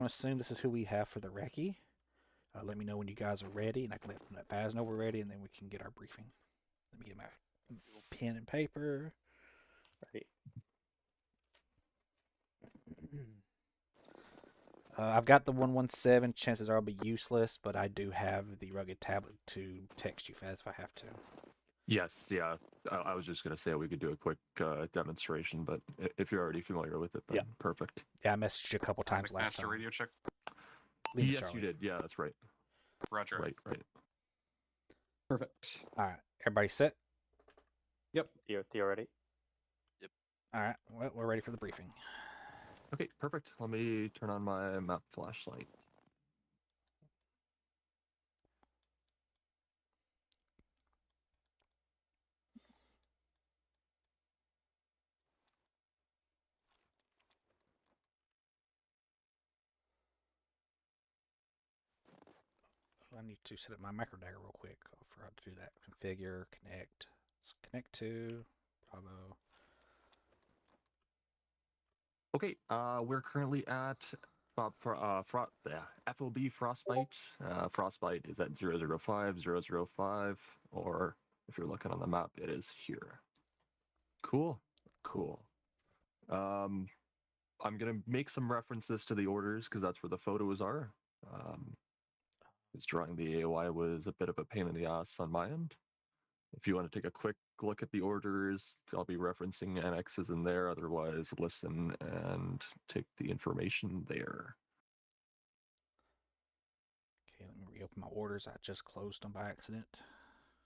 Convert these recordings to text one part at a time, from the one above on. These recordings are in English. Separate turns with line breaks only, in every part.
to assume this is who we have for the recce. Let me know when you guys are ready, and I can let Baz know we're ready, and then we can get our briefing. Let me get my pen and paper.
Ready.
I've got the 117. Chances are I'll be useless, but I do have the rugged tablet to text you fast if I have to.
Yes, yeah. I was just going to say we could do a quick demonstration, but if you're already familiar with it, then
Yep.
perfect.
Yeah, I messaged you a couple times last
Master
time.
radio check.
Yes, you did. Yeah, that's right.
Roger.
Right.
Perfect.
All right, everybody set?
Yep.
DOT already?
All right, well, we're ready for the briefing.
Okay, perfect. Let me turn on my map flashlight.
I need to set up my micro dagger real quick. I forgot to do that. Configure, connect. Let's connect to Bravo.
Okay, we're currently at FOB Frostbite. Frostbite is at 005, or if you're looking on the map, it is here. Cool. I'm gonna make some references to the orders because that's where the photos are. Because drawing the AOI was a bit of a pain in the ass on my end. If you want to take a quick look at the orders, I'll be referencing annexes in there. Otherwise, listen and take the information there.
Okay, let me reopen my orders. I just closed them by accident.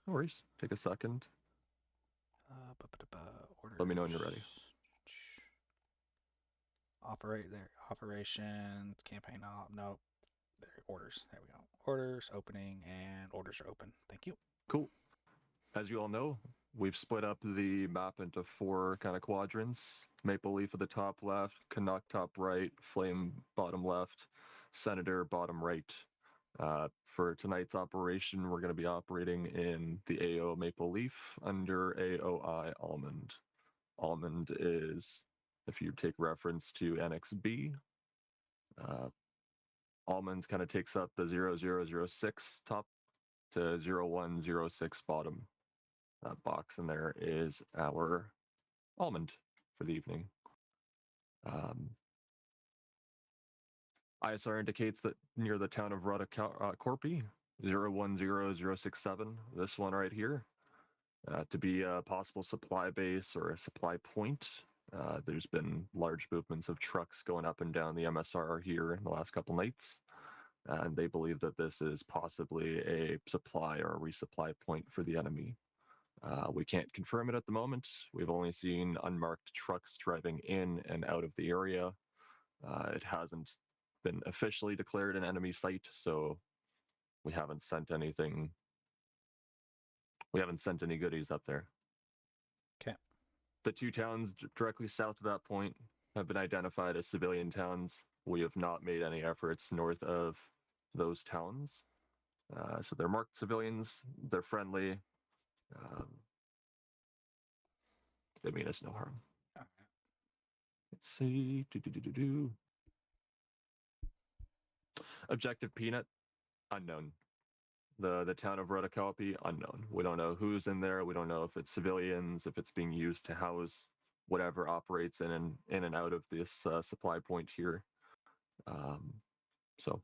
No worries. Take a second.
Orders.
Let me know when you're ready.
Operate there. Operations. Campaign op. Nope. There. Orders. There we go. Orders opening, and orders are open. Thank you.
Cool. As you all know, we've split up the map into 4 kind of quadrants. Maple Leaf at the top left, Canuck top right, Flame bottom left, Senator bottom right. For tonight's operation, we're going to be operating in the AO Maple Leaf under AOI Almond. Almond is, if you take reference to Annex B, Almond kind of takes up the 0006 top to 0106 bottom. That box in there is our almond for the evening. ISR indicates that near the town of Corpi, 010067, this one right here, to be a possible supply base or a supply point. There's been large movements of trucks going up and down the MSR here in the last couple nights, and they believe that this is possibly a supply or a resupply point for the enemy. We can't confirm it at the moment. We've only seen unmarked trucks driving in and out of the area. It hasn't been officially declared an enemy site, so we haven't sent anything. We haven't sent any goodies up there.
Okay.
The 2 towns directly south of that point have been identified as civilian towns. We have not made any efforts north of those towns. So they're marked civilians. They're friendly. They mean us no harm. Let's see. Objective Peanut, unknown. The town of Rotocopy, unknown. We don't know who's in there. We don't know if it's civilians, if it's being used to house whatever operates in and out of this supply point here. So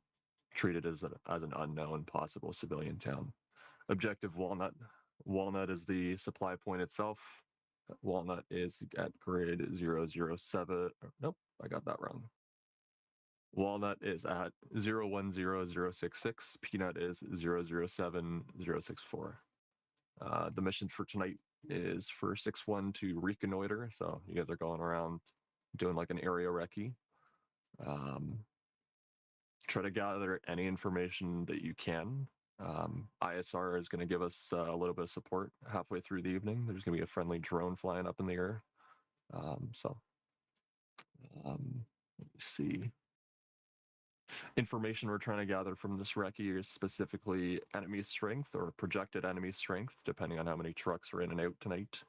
treat it as an unknown possible civilian town. Objective Walnut. Walnut is the supply point itself. Walnut is at grid 007. Nope, I got that wrong. Walnut is at 010066. Peanut is 007064. The mission for tonight is for 6-1 to reconnoiter. So you guys are going around doing like an area recce. Try to gather any information that you can. ISR is going to give us a little bit of support halfway through the evening. There's going to be a friendly drone flying up in the air. Let me see. Information we're trying to gather from this recce is specifically enemy strength or projected enemy strength, depending on how many trucks are in and out tonight.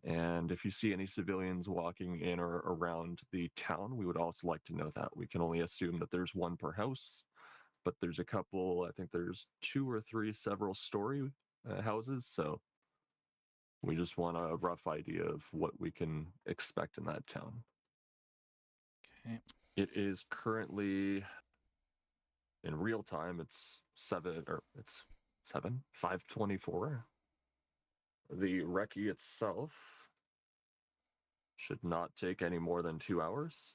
And if you see any civilians walking in or around the town, we would also like to know that. We can only assume that there's one per house, but there's a couple, I think there's 2 or 3 several story houses. So we just want a rough idea of what we can expect in that town.
Okay.
It is currently in real time, it's 5:24. The recce itself should not take any more than 2 hours.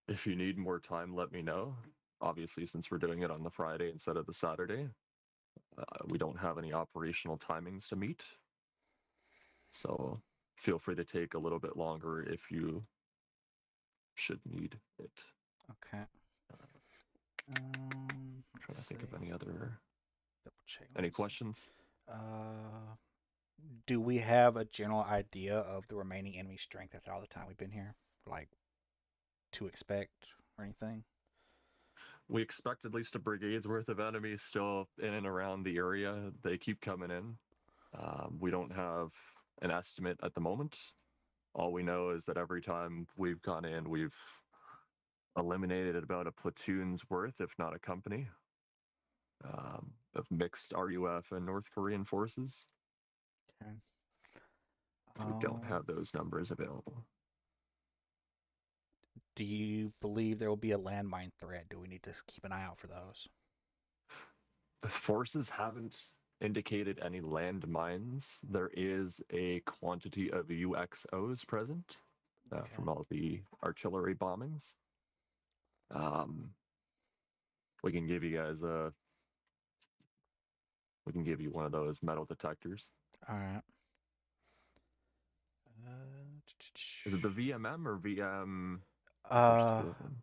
If you need more time, let me know. Obviously, since we're doing it on the Friday instead of the Saturday, we don't have any operational timings to meet. So feel free to take a little bit longer if you should need it.
Okay.
Trying to think of any other.
Double check.
Any questions?
Do we have a general idea of the remaining enemy strength after all the time we've been here? Like, to expect or anything?
We expect at least a brigade's worth of enemies still in and around the area. They keep coming in. We don't have an estimate at the moment. All we know is that every time we've gone in, we've eliminated about a platoon's worth, if not a company, of mixed RUF and North Korean forces.
Okay.
We don't have those numbers available.
Do you believe there will be a landmine threat? Do we need to keep an eye out for those?
The forces haven't indicated any landmines. There is a quantity of UXOs present from all the artillery bombings. We can give you guys we can give you one of those metal detectors.
All right.
Is it the VMM or VM?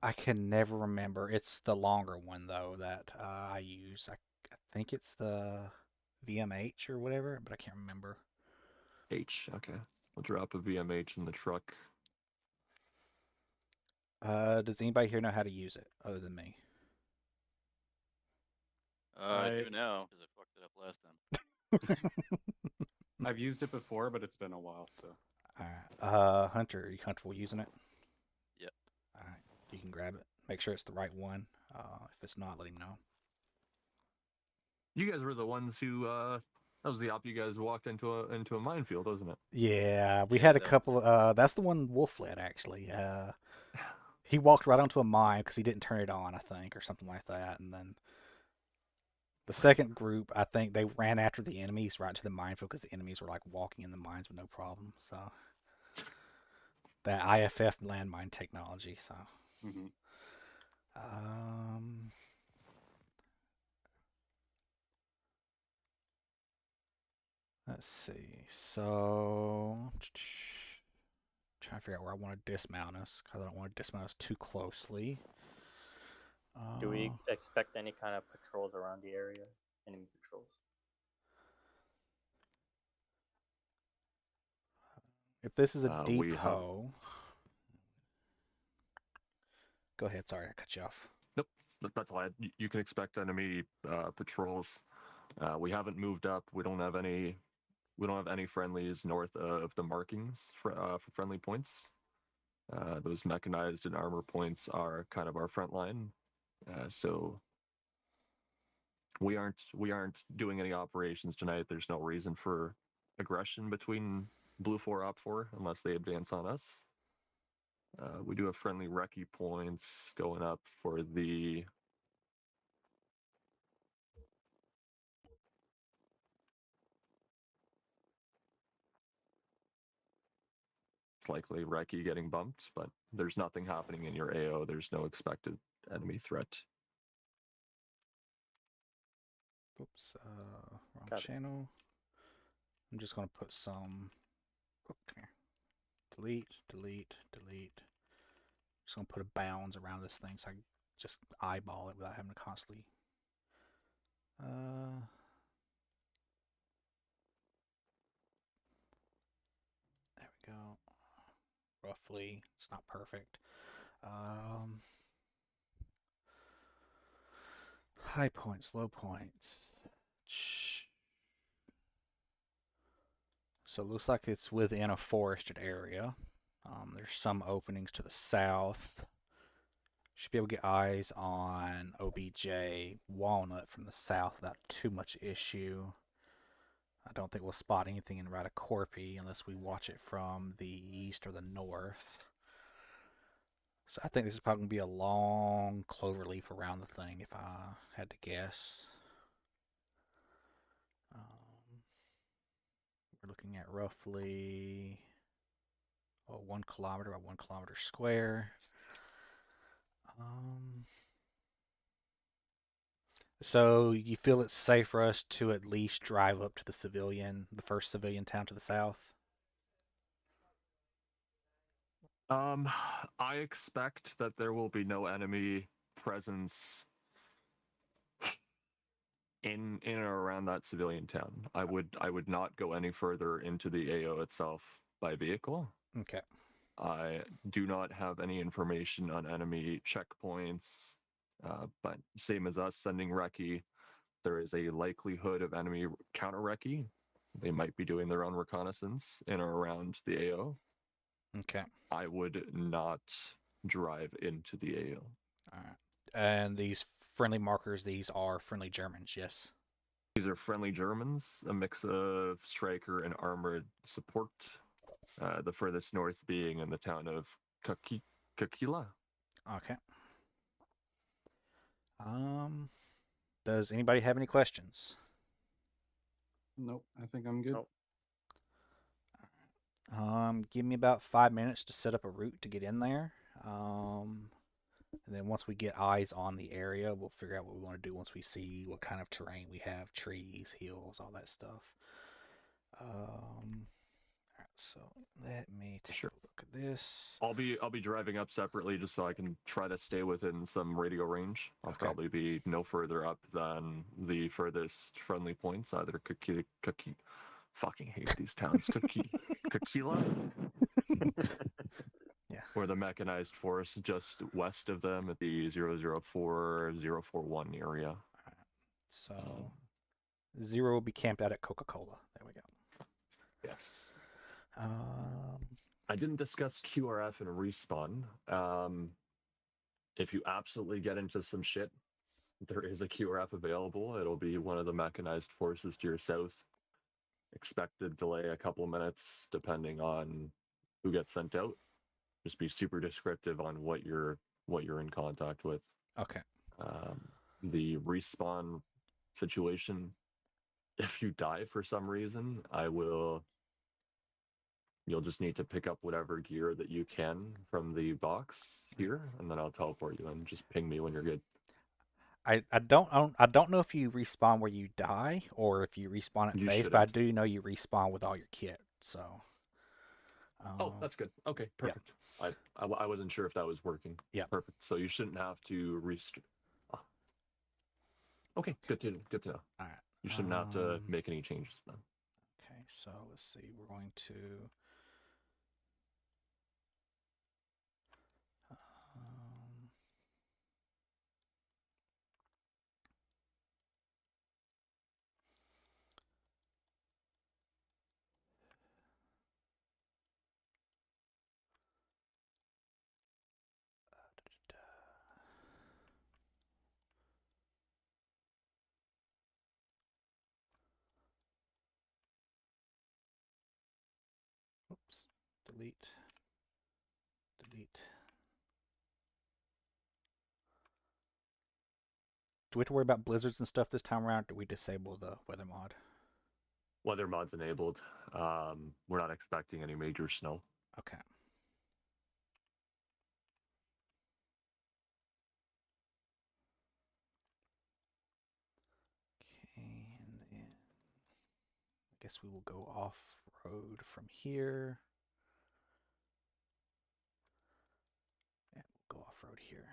I can never remember. It's the longer one though that I use. I think it's the VMH or whatever, but I can't remember.
H. Okay, we'll drop a VMH in the truck.
Does anybody here know how to use it other than me?
I do now because I fucked it up last time.
I've used it before, but it's been a while, so.
All right. Hunter, are you comfortable using it?
Yep.
All right. You can grab it. Make sure it's the right one. If it's not, let him know.
You guys were the ones who that was the op you guys walked into a minefield, wasn't it?
Yeah, we had a couple. That's the one Wolf led actually. He walked right onto a mine because he didn't turn it on, I think, or something like that. And then the second group, I think they ran after the enemies right to the minefield because the enemies were like walking in the mines with no problem. So that IFF landmine technology. So.
Mm-hmm.
Let's see. So, trying to figure out where I want to dismount us because I don't want to dismount us too closely.
Do we expect any kind of patrols around the area? Enemy patrols?
If this is a depot, go ahead. Sorry, I cut you off.
Nope, that's all. You can expect enemy patrols. We haven't moved up. We don't have any friendlies north of the markings for friendly points. Those mechanized and armor points are kind of our front line. So we aren't doing any operations tonight. There's no reason for aggression between Blue 4 Op 4 unless they advance on us. We do have friendly recce points going up for the it's likely recce getting bumped, but there's nothing happening in your AO. There's no expected enemy threat.
Oops, wrong channel. I'm just going to put some. Oh, come here. Delete, delete, delete. Just going to put a bounds around this thing so I can just eyeball it without having to constantly. There we go. Roughly, it's not perfect. High points, low points. So it looks like it's within a forested area. There's some openings to the south. Should be able to get eyes on OBJ Walnut from the south without too much issue. I don't think we'll spot anything in Radacorpi unless we watch it from the east or the north. So I think this is probably going to be a long cloverleaf around the thing if I had to guess. We're looking at roughly 1 kilometer by 1 kilometer square. So you feel it's safe for us to at least drive up to the first civilian town to the south?
I expect that there will be no enemy presence in or around that civilian town. I would not go any further into the AO itself by vehicle.
Okay.
I do not have any information on enemy checkpoints, but same as us sending Recce, there is a likelihood of enemy counter Recce. They might be doing their own reconnaissance in or around the AO.
Okay.
I would not drive into the AO.
All right. And these friendly markers, these are friendly Germans, yes?
These are friendly Germans, a mix of striker and armored support. The furthest north being in the town of Kakila.
Okay. Does anybody have any questions?
Nope, I think I'm good.
Nope.
Give me about 5 minutes to set up a route to get in there. And then once we get eyes on the area, we'll figure out what we want to do once we see what kind of terrain we have, trees, hills, all that stuff. So let me take a look at this.
I'll be driving up separately just so I can try to stay within some radio range. I'll probably be no further up than the furthest friendly points, either fucking hate these towns. Kakila?
Yeah.
Or the mechanized force just west of them at the 004, 041 area.
So Zero will be camped out at Coca-Cola. There we go.
Yes. I didn't discuss QRF and respawn. If you absolutely get into some shit, there is a QRF available. It'll be one of the mechanized forces to your south. Expected delay a couple minutes depending on who gets sent out. Just be super descriptive on what you're in contact with.
Okay.
The respawn situation, if you die for some reason, you'll just need to pick up whatever gear that you can from the box here, and then I'll teleport you and just ping me when you're good.
I don't know if you respawn where you die or if you respawn at
You
base, but I
shouldn't.
do know you respawn with all your kit. So.
Oh, that's good. Okay, perfect. Yeah. I wasn't sure if that was working.
Yeah.
Perfect. So you shouldn't have to Okay, good to know.
All right.
You shouldn't have to make any changes then.
Okay, so let's see. We're going to. Oops. Delete. Do we have to worry about blizzards and stuff this time around? Or do we disable the weather mod?
Weather mod's enabled. We're not expecting any major snow.
Okay. Okay, and then I guess we will go off-road from here. And we'll go off-road here.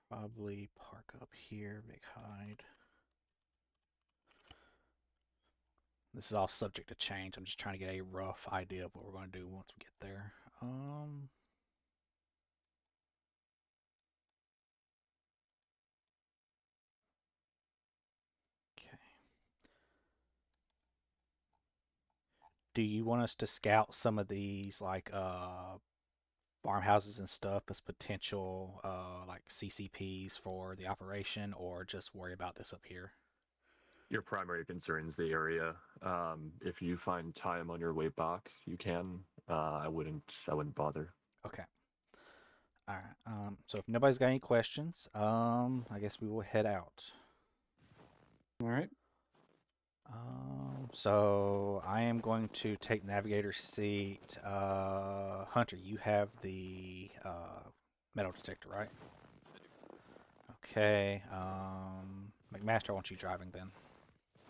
Probably park up here, big hide. This is all subject to change. I'm just trying to get a rough idea of what we're going to do once we get there. Do you want us to scout some of these like farmhouses and stuff as potential like CCPs for the operation, or just worry about this up here?
Your primary concern is the area. If you find time on your way back, you can. I wouldn't bother.
Okay. All right. So if nobody's got any questions, I guess we will head out.
All right.
So I am going to take navigator seat. Hunter, you have the metal detector, right? Okay. McMaster, I want you driving then.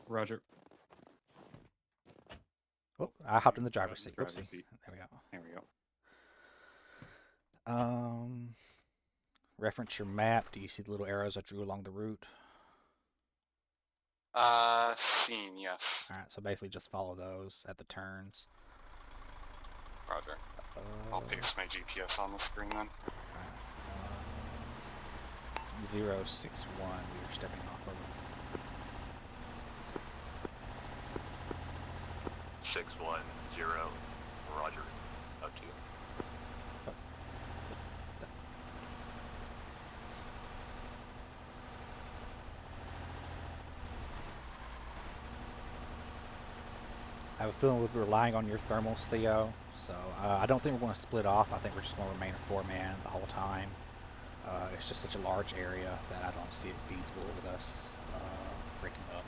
Roger.
Oh, I hopped in the
Got
driver's
in
seat.
the driver's
Whoopsie.
seat.
There we go.
There we go.
Reference your map. Do you see the little arrows I drew along the route?
Seen, yes.
Alright, so basically just follow those at the turns.
Roger. I'll paste my GPS on the screen then.
061, we are stepping off of it.
610, Roger. Up to you.
I have a feeling we'll be relying on your thermals, Theo. So I don't think we're going to split off. I think we're just going to remain a 4-man the whole time. It's just such a large area that I don't see it feasible with us breaking up.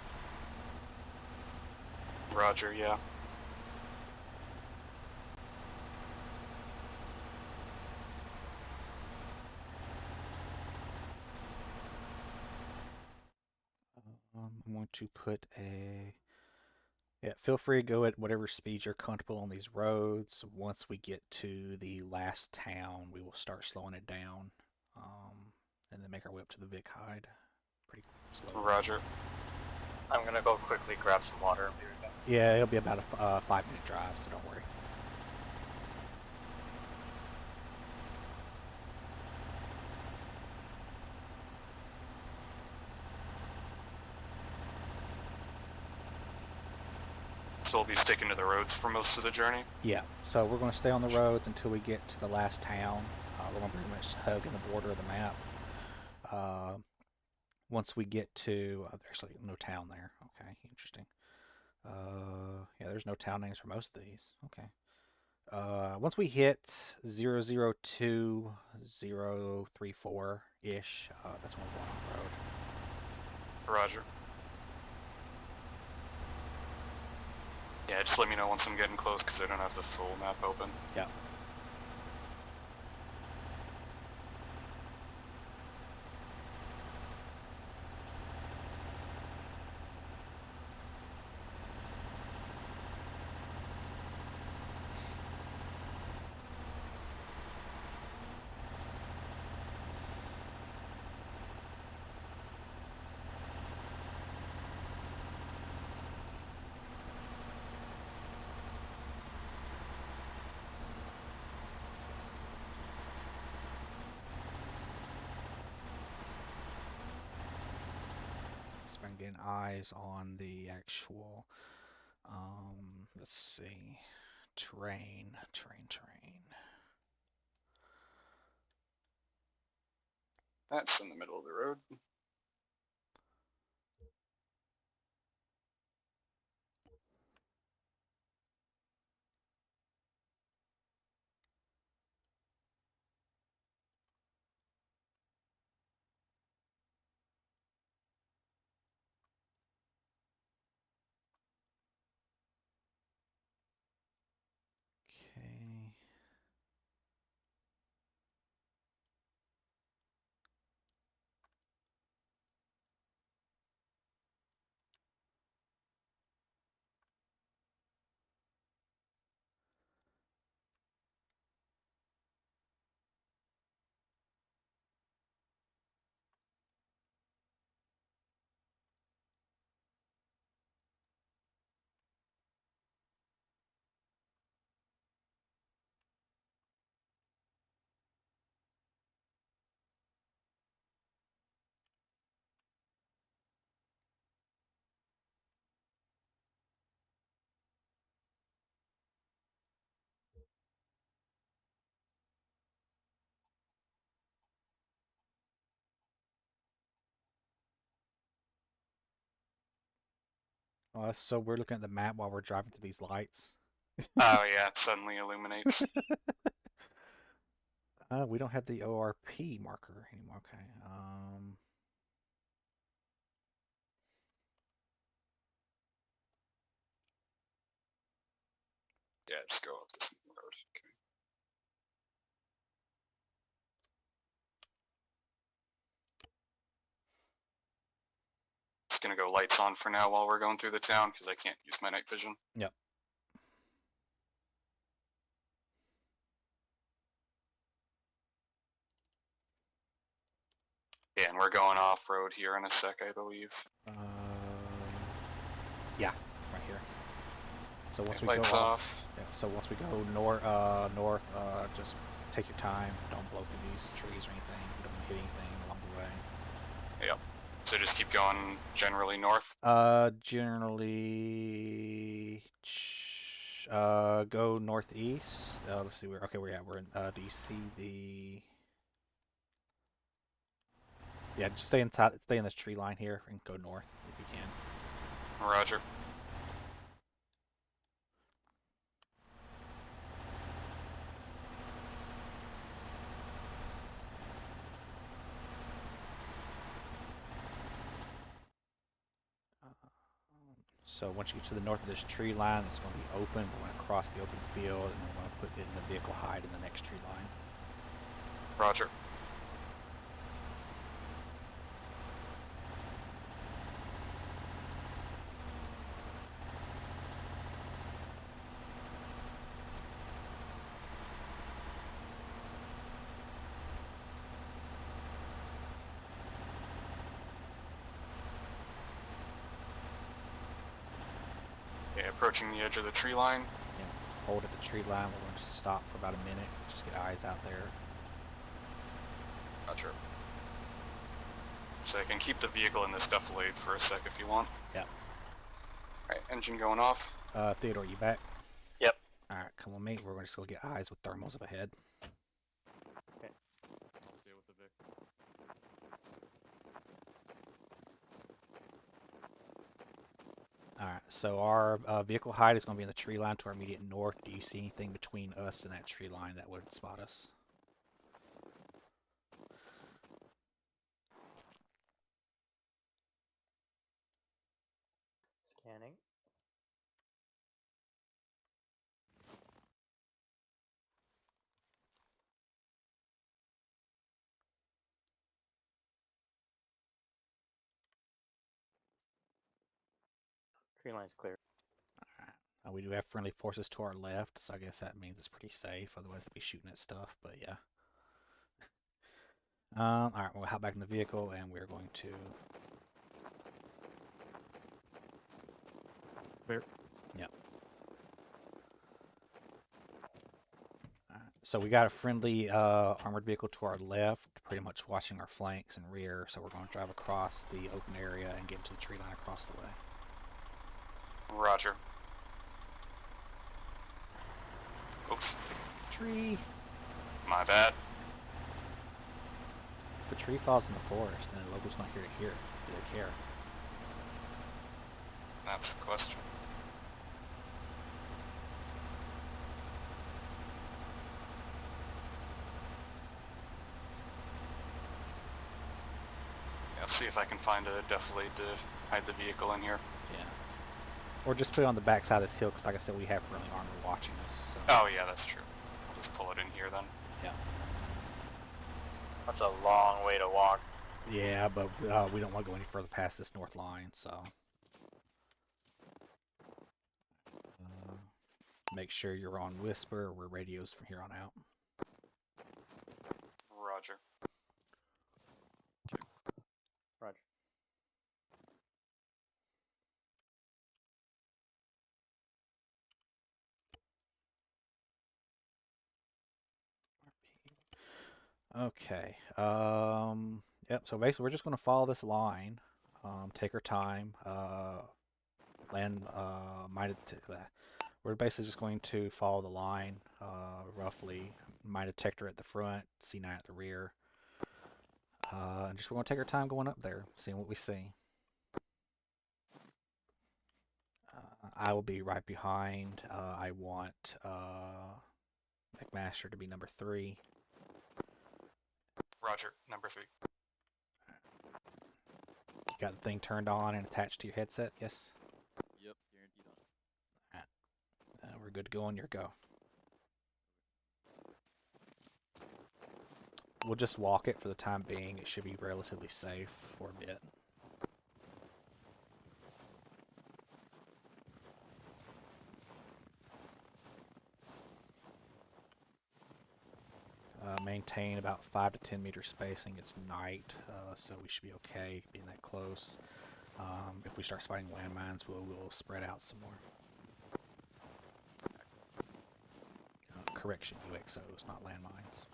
Roger, yeah.
I'm going to put a... Yeah, feel free to go at whatever speed you're comfortable on these roads. Once we get to the last town, we will start slowing it down, and then make our way up to the Vic Hide pretty slowly.
Roger. I'm gonna go quickly grab some water and be right back.
Yeah, it'll be about a 5-minute drive, so don't worry.
So we'll be sticking to the roads for most of the journey?
Yeah, so we're going to stay on the roads until we get to the last town. We're going to pretty much hug in the border of the map. Once we get to... actually, no town there. Okay, interesting. Yeah, there's no town names for most of these. Okay. Once we hit 002-034-ish, that's when we're going off-road.
Roger. Yeah, just let me know once I'm getting close because I don't have the full map open.
Yeah. So I'm getting eyes on the actual, let's see, terrain.
That's in the middle of the road.
Okay. So we're looking at the map while we're driving through these lights.
Oh yeah, it suddenly illuminates.
We don't have the ORP marker anymore. Okay.
Yeah, just go up this road. Okay. Just gonna go lights on for now while we're going through the town because I can't use my night vision.
Yep.
Yeah, and we're going off road here in a sec, I believe.
Yeah, right here. So once
Okay,
we go
lights
off,
off.
yeah, so once we go north, just take your time. Don't blow through these trees or anything. Don't hit anything along the way.
Yep. So just keep going generally north.
Generally, go northeast. Let's see where. Okay, we're at. We're in. Do you see the? Yeah, just stay in this tree line here and go north if you can.
Roger.
So once you get to the north of this tree line, it's going to be open. We're going to cross the open field, and we're going to put it in the vehicle hide in the next tree line.
Roger. Okay, approaching the edge of the tree line.
Yeah, hold at the tree line. We're going to stop for about a minute. Just get eyes out there.
Roger. So I can keep the vehicle in this defilade for a sec if you want.
Yep.
Alright, engine going off.
Theodore, you back?
Yep.
Alright, come with me. We're going to just go get eyes with thermals up ahead.
I'll stay with the Vic.
Alright, so our vehicle hide is going to be in the tree line to our immediate north. Do you see anything between us and that tree line that would spot us?
Scanning. Tree line's clear.
Alright. We do have friendly forces to our left, so I guess that means it's pretty safe. Otherwise, they'd be shooting at stuff, but yeah. Alright, we'll hop back in the vehicle, and we're going to...
Bear.
Yep. So we got a friendly armored vehicle to our left, pretty much watching our flanks and rear, so we're going to drive across the open area and get into the tree line across the way.
Roger. Oops.
Tree!
My bad.
The tree falls in the forest, and the locals not here to hear it. Do they care?
That's the question. Yeah, I'll see if I can find a defilade to hide the vehicle in here.
Yeah. Or just put it on the back side of this hill, because like I said, we have friendly armor watching us, so...
Oh yeah, that's true. I'll just pull it in here then.
Yeah.
That's a long way to walk.
Yeah, but we don't want to go any further past this north line, so... make sure you're on Whisper. We're radios from here on out.
Roger.
Roger.
Okay. Yep. So basically, we're just going to follow this line. Take our time. Land. We're basically just going to follow the line. Roughly. Mine detector at the front. C9 at the rear. And just we're going to take our time going up there, seeing what we see. I will be right behind. I want McMaster to be number 3.
Roger, number 3.
You got the thing turned on and attached to your headset? Yes?
Yep, guaranteed on.
We're good to go on your go. We'll just walk it for the time being. It should be relatively safe for a bit. Maintain about 5 to 10 meter spacing. It's night, so we should be okay being that close. If we start spotting landmines, we'll spread out some more. Correction, UXOs, not landmines.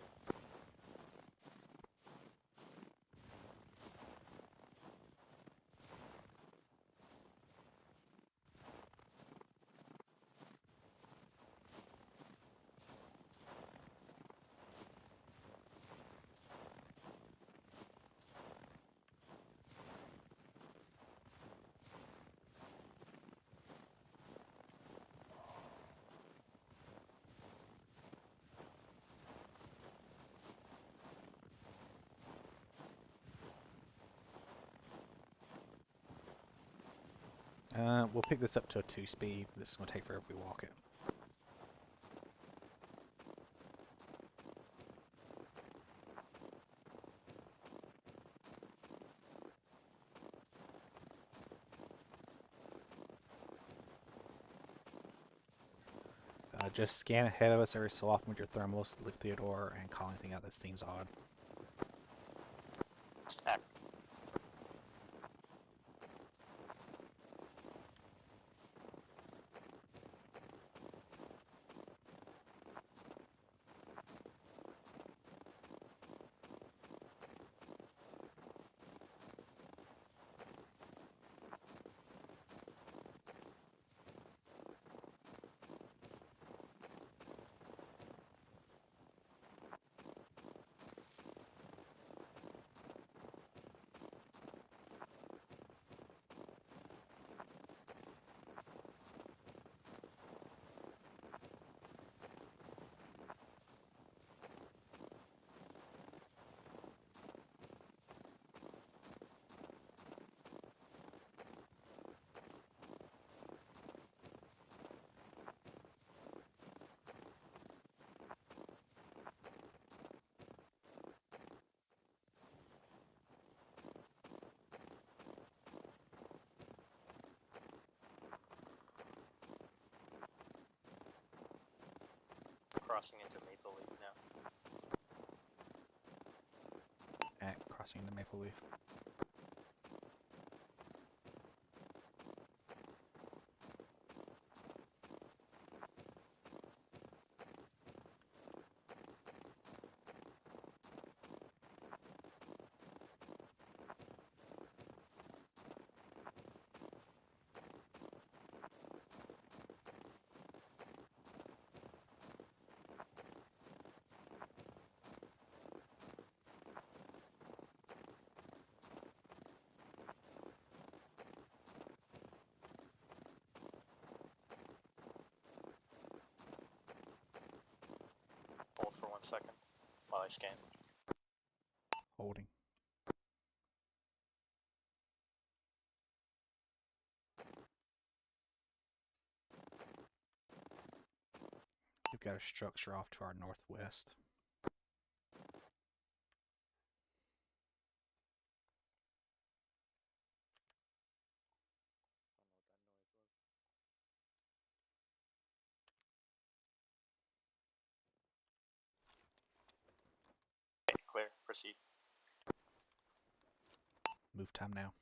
We'll pick this up to a 2-speed. This is going to take forever if we walk it. Just scan ahead of us every so often with your thermals, Theodore, and call anything out that seems odd.
Crossing into Maple Leaf now.
At crossing the Maple Leaf.
Hold for 1 second while I scan.
Holding. We've got a structure off to our northwest.
Okay, clear. Proceed.
Move time now.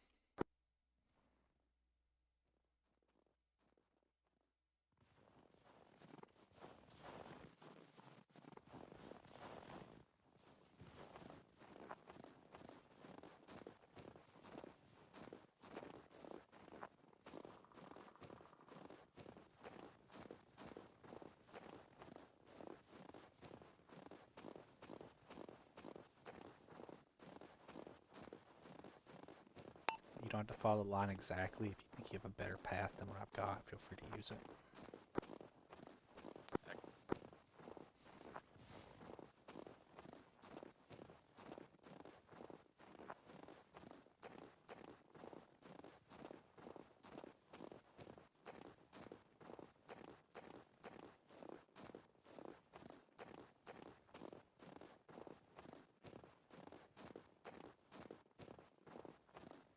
don't have to follow the line exactly. If you think you have a better path than what I've got, feel free to use it.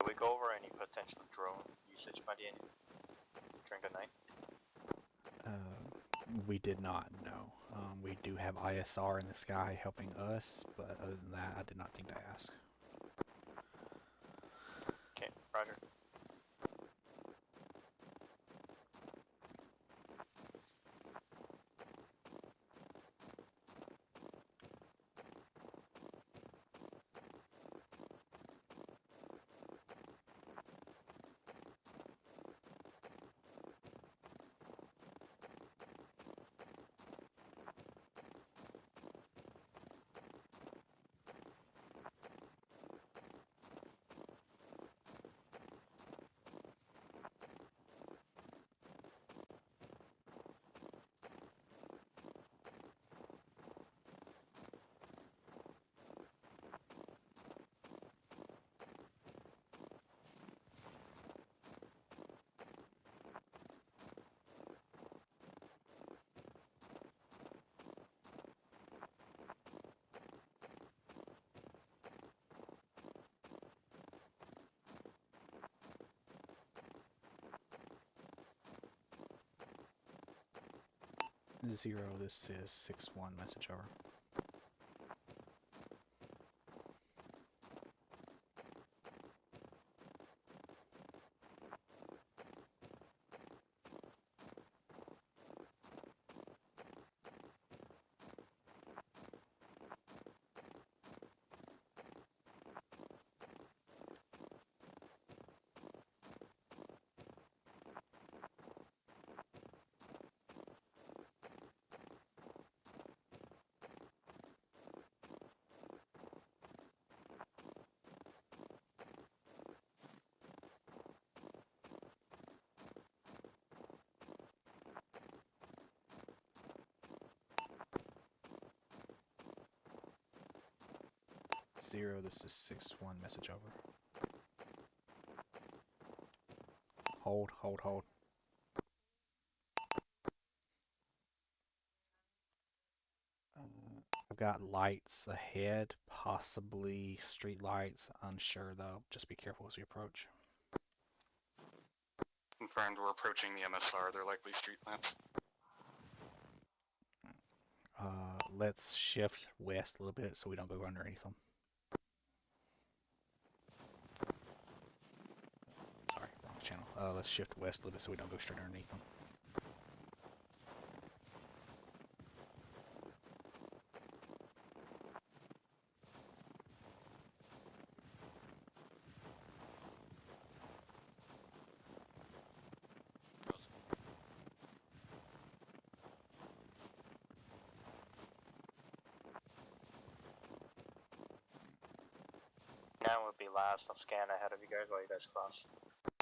Did we go over any potential drone usage by the enemy during the night?
We did not, no. We do have ISR in the sky helping us, but other than that, I did not think to ask.
Okay, roger.
Zero, this is 6-1, message over. Zero, this is 6-1, message over. Hold, hold, hold. I've got lights ahead, possibly street lights, unsure though. Just be careful as you approach.
Confirmed, we're approaching the MSR. They're likely street lamps.
Let's shift west a little bit so we don't go underneath them. Sorry, wrong channel. Let's shift west a little bit so we don't go straight underneath them.
Now would be last. I'll scan ahead of you guys while you guys cross.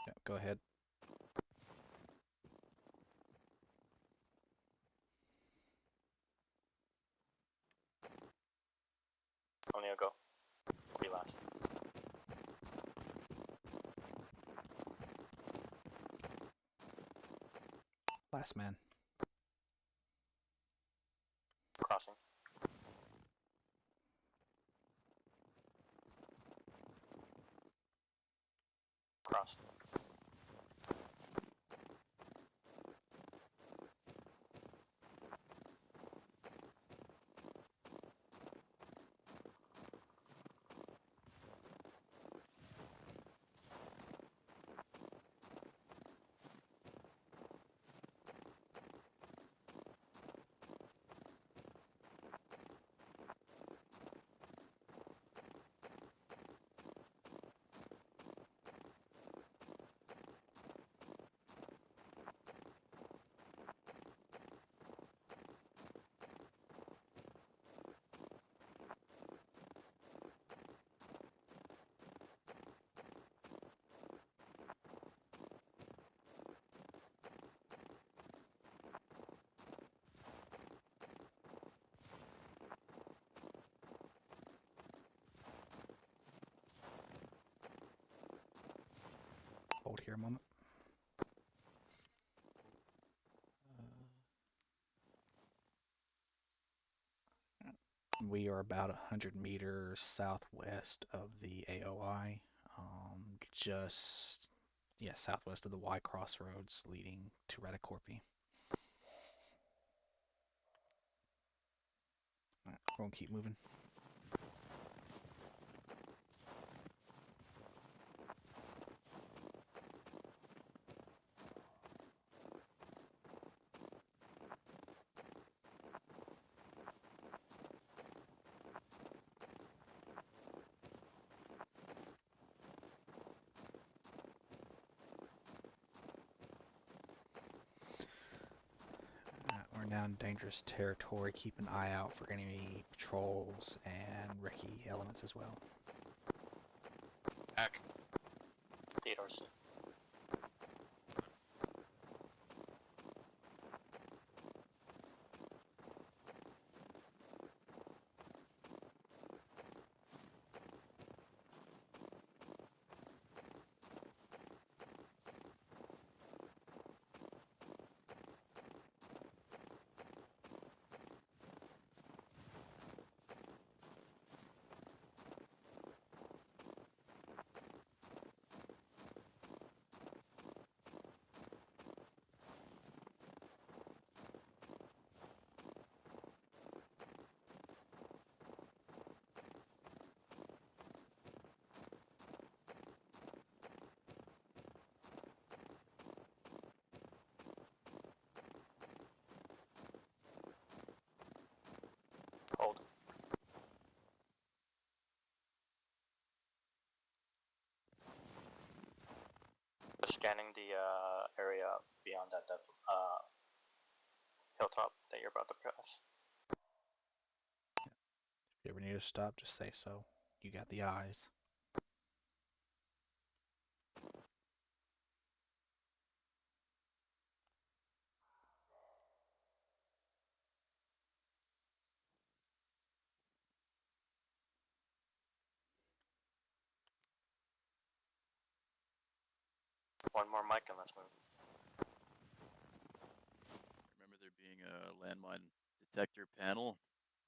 Yeah, go ahead.
O'Neal, go. I'll be last.
Last man.
Crossing. Cross.
here a moment. We are about 100 meters southwest of the AOI, just southwest of the Y crossroads leading to Radicorpi. Alright, we're gonna keep moving. We're now in dangerous territory. Keep an eye out for enemy patrols and Recce elements as well.
Back.
DRC. Hold. Scanning the area beyond that hilltop that you're about to press.
If you ever need to stop, just say so. You got the eyes.
One more mic and let's move.
Remember there being a landmine detector panel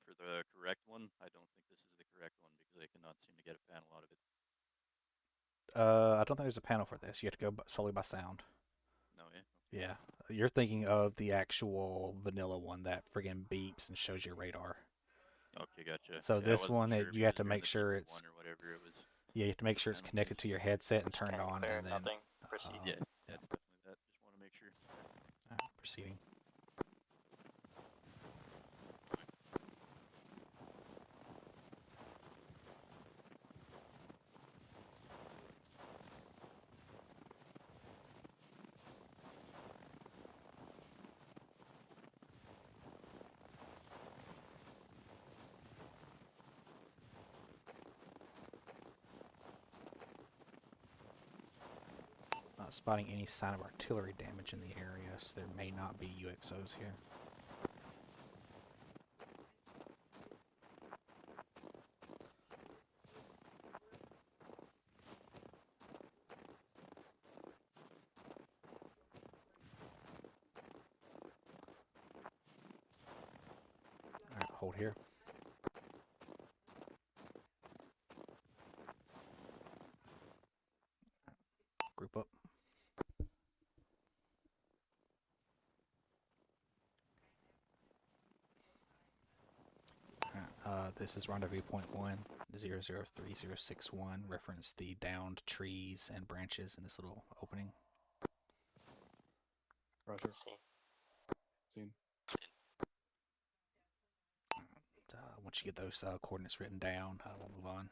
for the correct one? I don't think this is the correct one because I cannot seem to get a panel out of it.
I don't think there's a panel for this. You have to go solely by sound.
No, eh?
Yeah, you're thinking of the actual vanilla one that friggin' beeps and shows your radar.
Okay, gotcha.
So
Yeah, I
this
wasn't
one,
sure
you have
because
to
during
make
the
sure
BP1
it's
or whatever it was.
you have to make sure it's
Panel
connected
piece.
to your headset and turned
Scanning
on,
clear,
and then
nothing. Proceed.
Yeah, that's definitely that. Just want to make sure.
Proceeding. Not spotting any sign of artillery damage in the area, so there may not be UXOs here. Alright, hold here. Group up. This is rendezvous point 1, 003061. Reference the downed trees and branches in this little opening.
Roger.
See.
Seen.
Once you get those coordinates written down, we'll move on.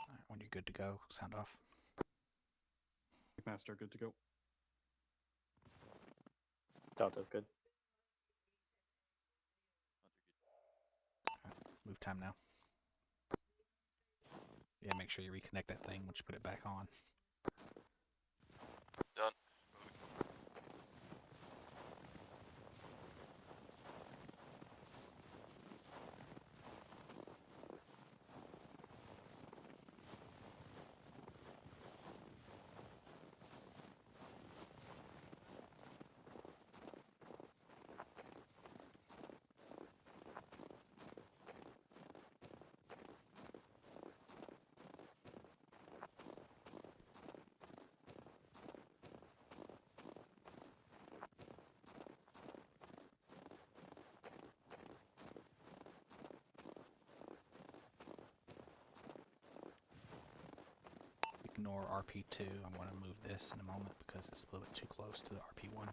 Alright, when you're good to go, sound off.
Master, good to go.
Delta's good.
Move time now. Yeah, make sure you reconnect that thing once you put it back on.
Done.
ignore RP2. I'm going to move this in a moment because it's a little bit too close to the RP1.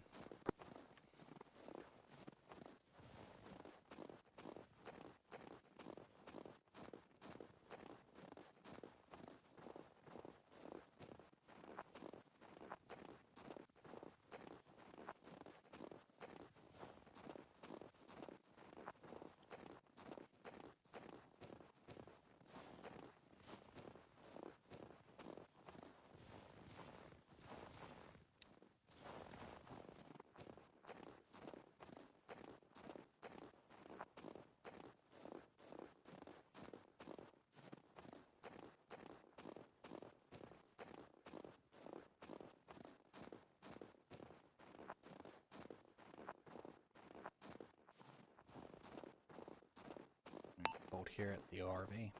Hold here at the RV.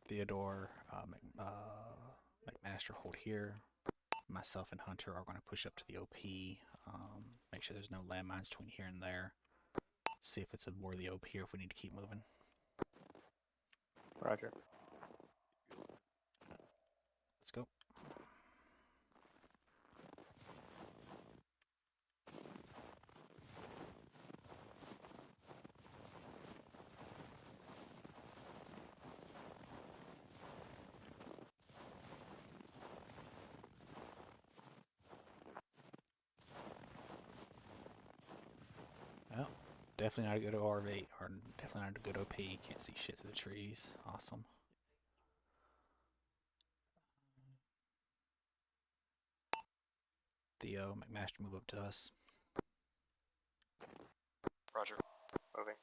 Theodore, McMaster hold here. Myself and Hunter are going to push up to the OP. Make sure there's no landmines between here and there. See if it's a worthy OP or if we need to keep moving.
Roger.
Let's go. Well, definitely not a good RV, or definitely not a good OP. Can't see shit through the trees. Awesome. Theo, McMaster, move up to us.
Roger. Moving.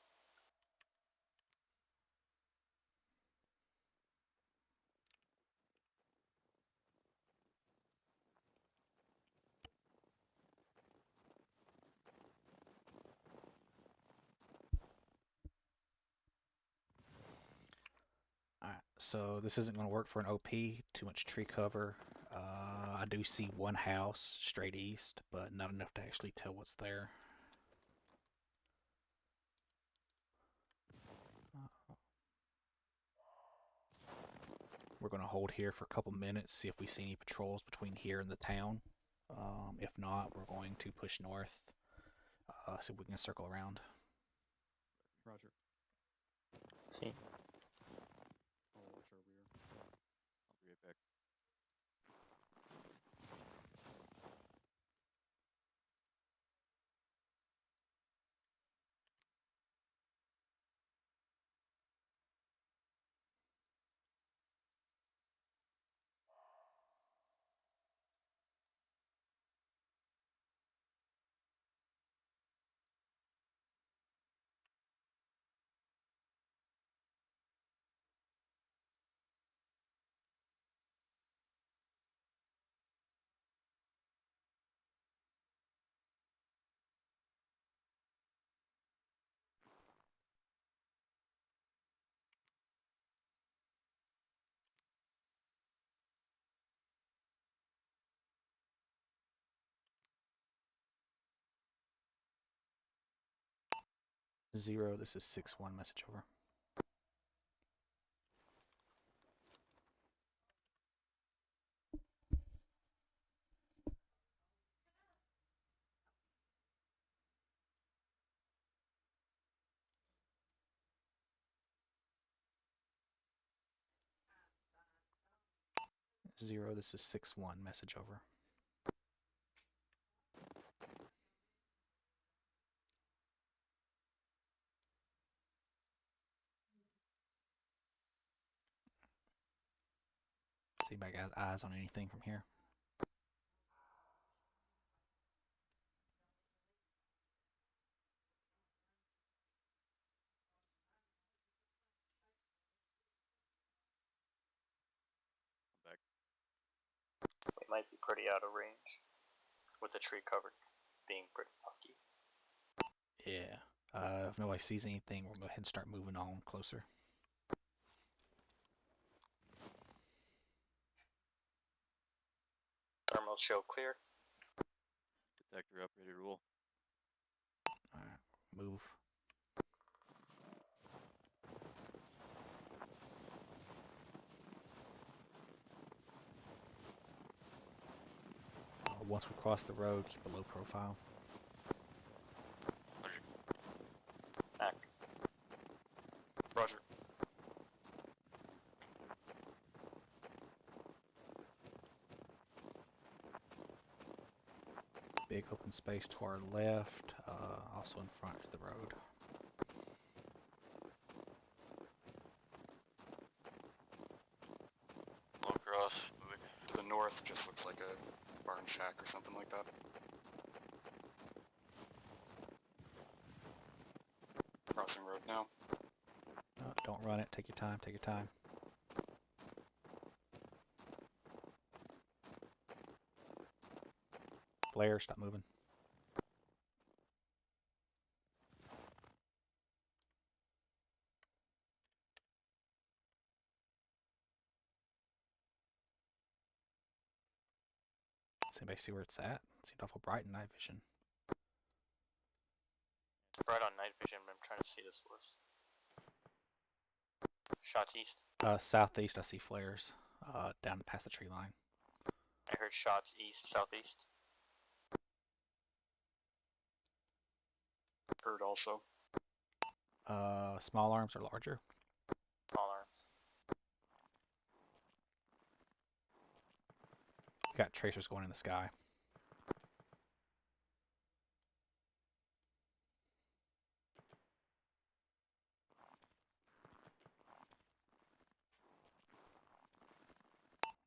Alright, so this isn't going to work for an OP. Too much tree cover. I do see one house straight east, but not enough to actually tell what's there. We're going to hold here for a couple minutes, see if we see any patrols between here and the town. If not, we're going to push north, see if we can circle around.
Roger.
See.
I'll watch our rear.
I'll be right back.
Zero, this is 6-1, message over. Zero, this is 6-1, message over. See if I got eyes on anything from here.
I'm back.
We might be pretty out of range, with the tree cover being pretty rocky.
Yeah. If nobody sees anything, we'll go ahead and start moving on closer.
Signals show clear.
Detector up, ready to roll.
Alright, move. Once we cross the road, keep a low profile.
Roger. Back. Roger.
Big open space to our left, also in front to the road.
Low cross, moving to the north, just looks like a barn shack or something like that. Crossing road now.
Don't run it. Take your time. Take your time. Flare, stop moving. Does anybody see where it's at? It seemed awful bright in night vision.
It's bright on night vision, but I'm trying to see the source. Shots east.
Southeast, I see flares. Down past the tree line.
I heard shots east, southeast. Heard also.
Small arms or larger?
Small arms.
Got tracers going in the sky.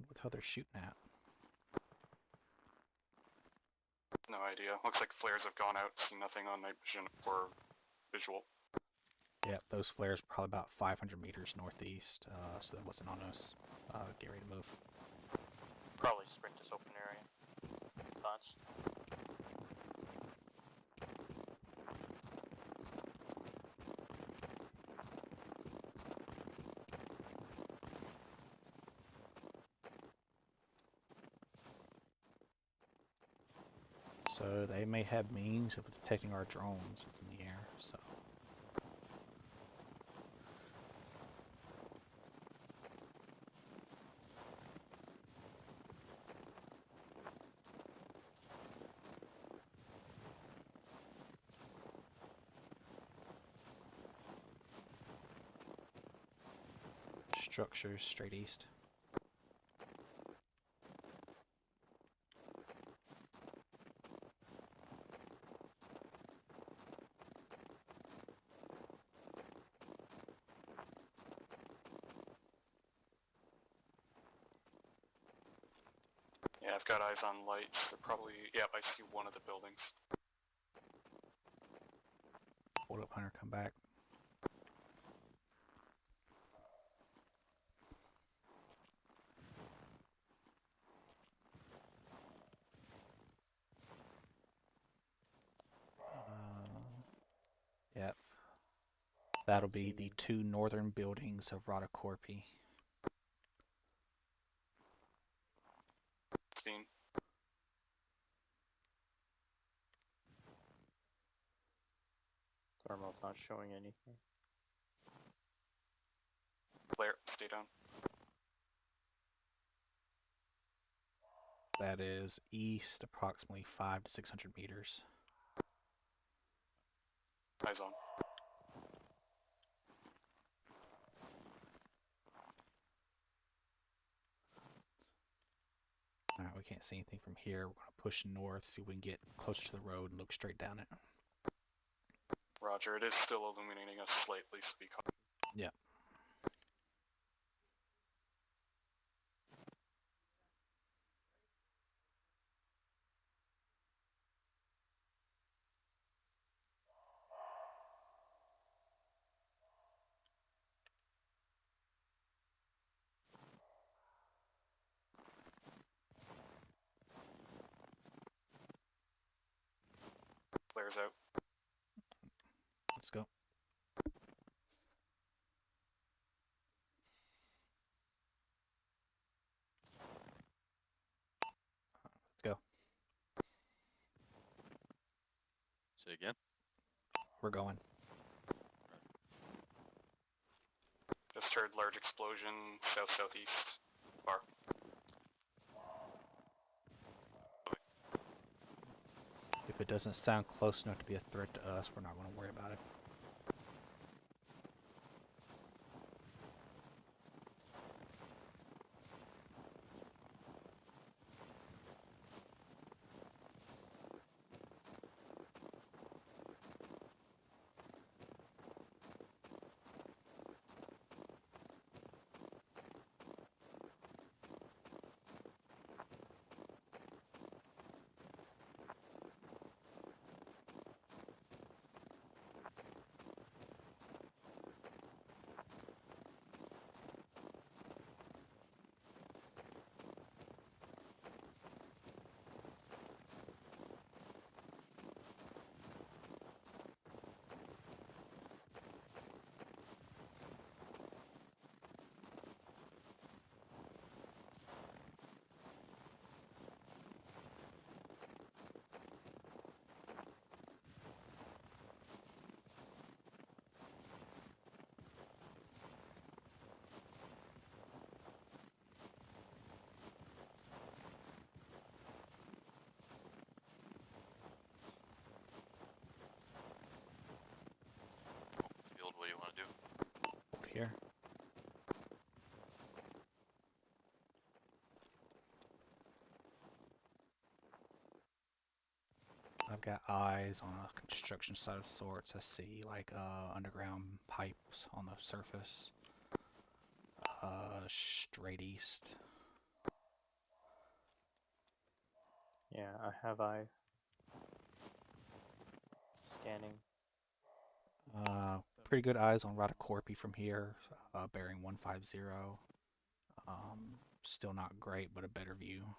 What the hell they're shooting at?
No idea. Looks like flares have gone out. See nothing on night vision or visual.
Yep, those flares were probably about 500 meters northeast, so that wasn't on us. Get ready to move.
Probably sprint this open area. Thoughts?
So they may have means of detecting our drones that's in the air, so. Structures straight east.
Yeah, I've got eyes on lights. They're probably... Yep, I see one of the buildings.
Hold up, Hunter, come back. Yep. That'll be the two northern buildings of Radacorpi.
Seen.
Thermal's not showing anything.
Flare, stay down.
That is east approximately 500 to 600 meters.
Eyes on.
Alright, we can't see anything from here. We're going to push north, see if we can get closer to the road and look straight down it.
Roger, it is still illuminating us slightly, so be cautious.
Yep.
Flares out.
Let's go.
Say again.
We're going.
Just heard large explosion south-southeast. Bar.
If it doesn't sound close enough to be a threat to us, we're not going to worry about it.
Field, what do you want to do?
Up here. I've got eyes on a construction site of sorts. I see like underground pipes on the surface. Straight east.
Yeah, I have eyes. Scanning.
Pretty good eyes on Radacorpi from here, bearing 150. Still not great, but a better view.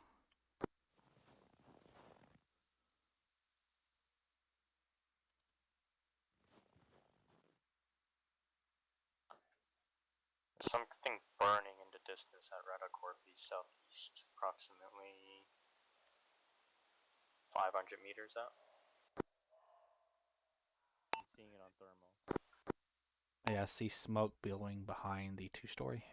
Something burning in the distance at Radacorpi southeast, approximately 500 meters out.
I'm seeing it on thermals.
Yeah, I see smoke billowing behind the two-story.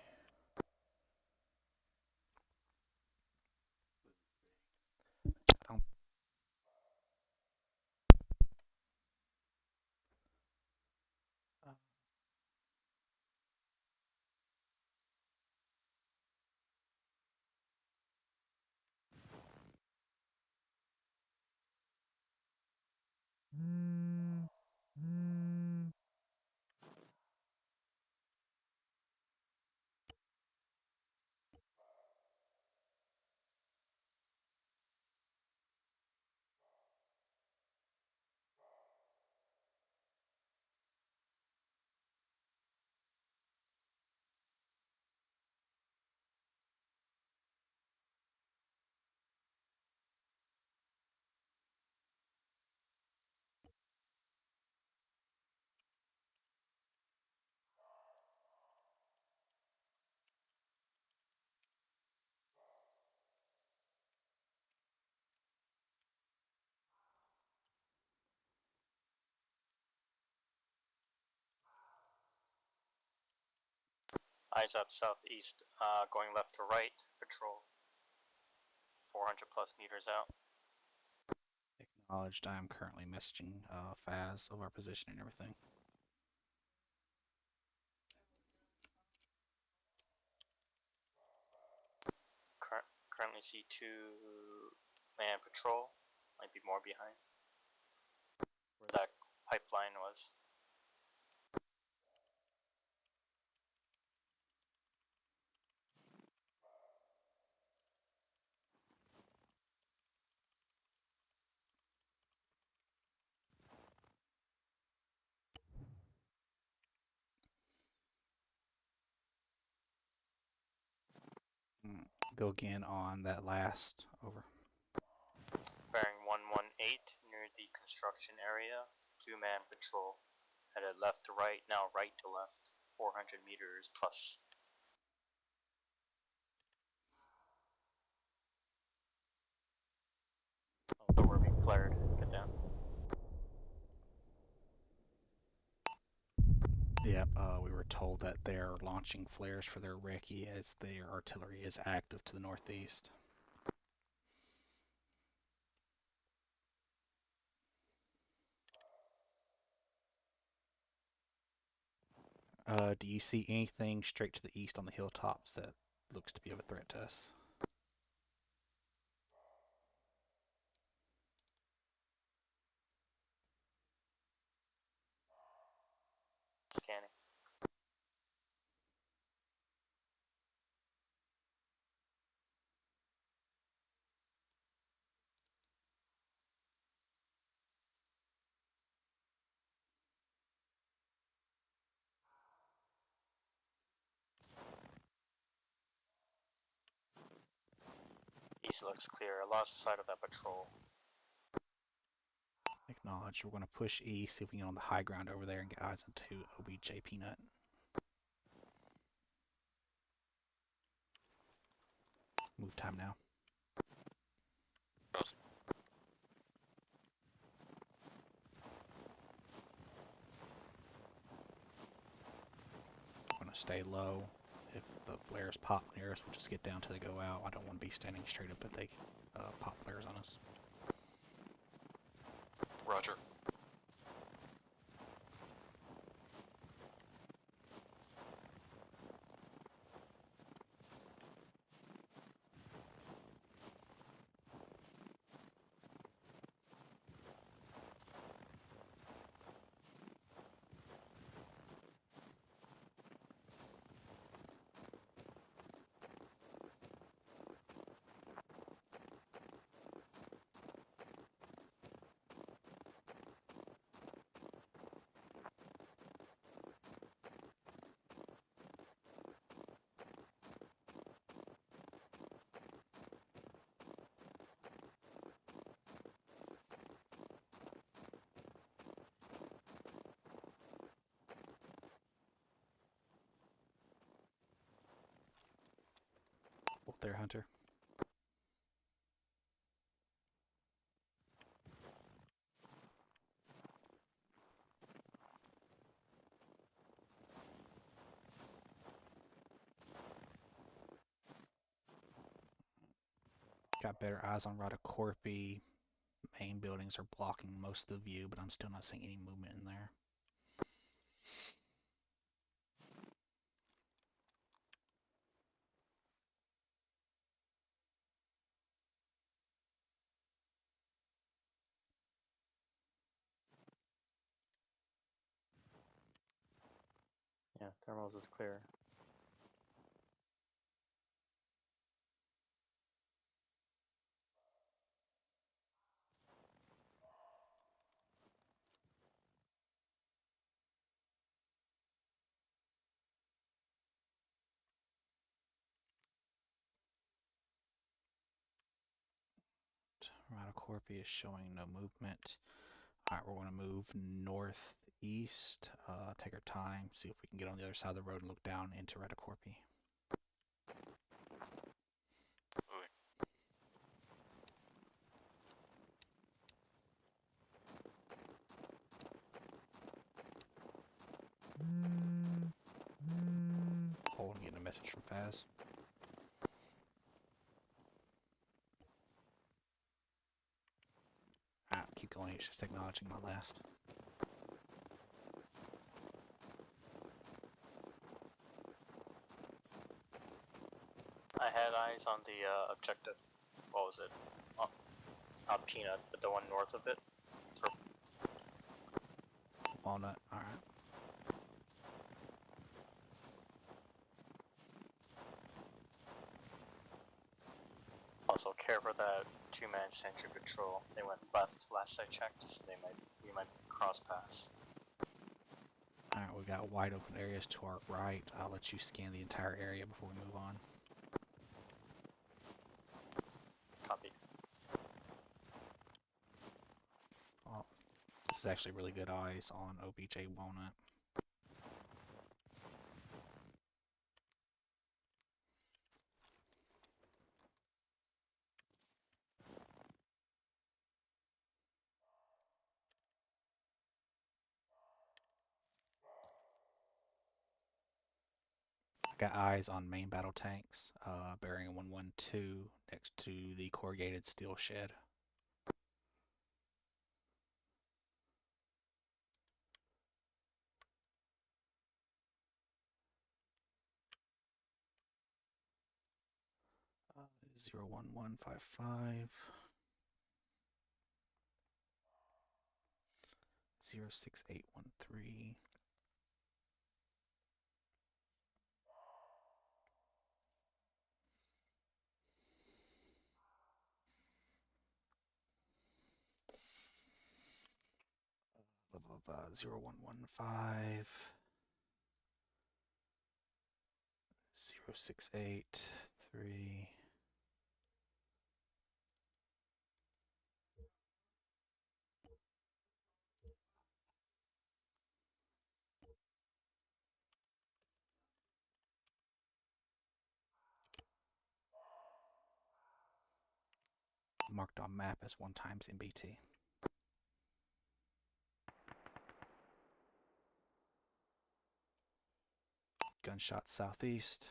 Eyes up southeast, going left to right, patrol. 400 plus meters out.
Acknowledged. I am currently messaging Faz of our position and everything.
Currently see 2 man patrol, might be more behind. Where that pipeline was.
Go again on that last. Over.
Bearing 118 near the construction area. 2-man patrol. Headed left to right, now right to left. 400 meters plus. So we're being flared. Get down.
Yep, we were told that they're launching flares for their Recce as their artillery is active to the northeast. Do you see anything straight to the east on the hilltops that looks to be of a threat to us?
Scanning. East looks clear. I lost sight of that patrol.
Acknowledge. We're going to push east, see if we can get on the high ground over there and get eyes into OBJ Peanut. Move time now. I'm going to stay low. If the flares pop near us, we'll just get down till they go out. I don't want to be standing straight up if they pop flares on us.
Roger.
Hold there, Hunter. Got better eyes on Radacorpi. Main buildings are blocking most of the view, but I'm still not seeing any movement in there.
Yeah, thermals is clear.
Radacorpi is showing no movement. Alright, we're going to move northeast, take our time, see if we can get on the other side of the road and look down into Radacorpi. Oh, I'm getting a message from Faz. Keep going, it's just acknowledging my last.
I had eyes on the objective. What was it? Not Peanut, but the one north of it.
Walnut, alright.
Also care for that two-man sentry patrol. They went left last I checked, so we might cross paths.
Alright, we got wide open areas to our right. I'll let you scan the entire area before we move on.
Copy.
Oh, this is actually really good eyes on OBJ Walnut. Got eyes on main battle tanks, bearing 112 next to the corrugated steel shed. Uh, 01155. 06813. Blah, blah, blah, 0115. 0683. Marked on map as 1 times MBT. Gunshot southeast.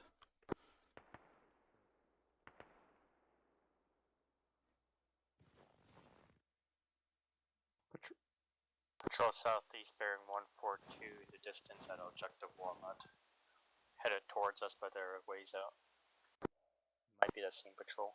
Patrol southeast bearing 142, the distance at objective Walnut. Headed towards us, but they're ways out. Might be the same patrol.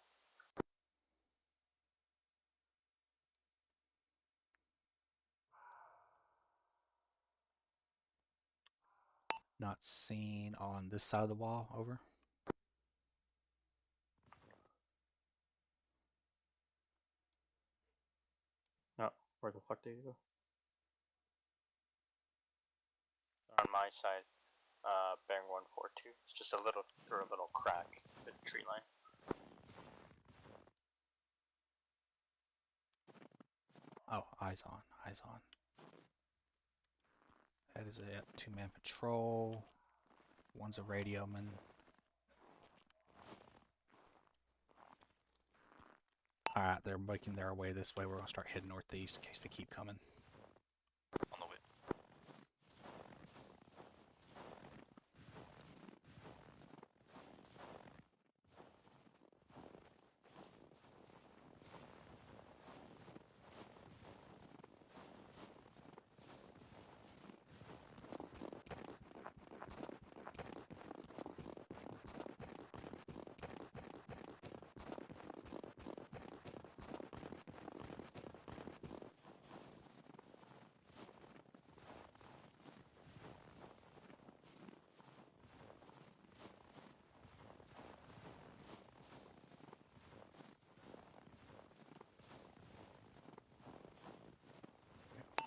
Not seen on this side of the wall. Over.
No, where the fuck did you go?
On my side, bearing 142. It's just a little through a little crack in the tree line.
Oh, eyes on, eyes on. That is a 2-man patrol. One's a radioman. Alright, they're making their way this way. We're going to start heading northeast in case they keep coming.
On the way.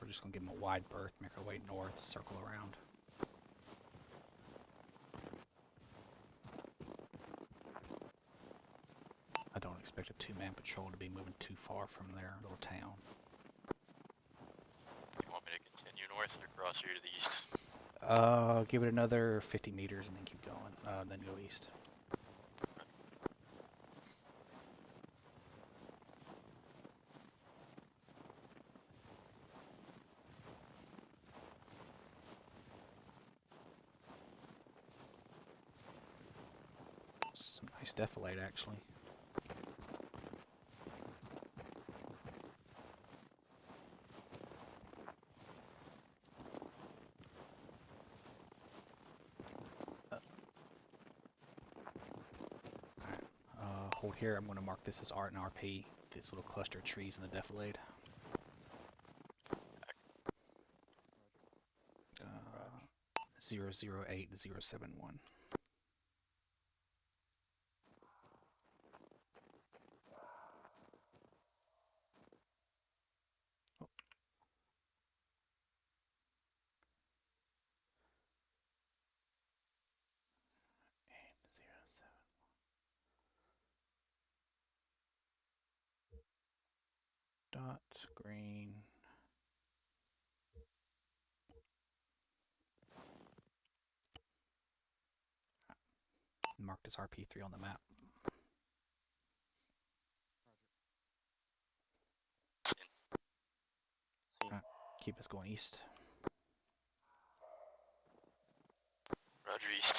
We're just going to give them a wide berth, make our way north, circle around. I don't expect a 2-man patrol to be moving too far from their little town.
You want me to continue north or cross here to the east?
Give it another 50 meters and then keep going, then go east. Some nice defilade, actually. Hold here. I'm going to mark this as Art and RP. This little cluster of trees in the defilade. 008071. Oh. Dot green. Marked as RP3 on the map. Keep us going east.
Roger east.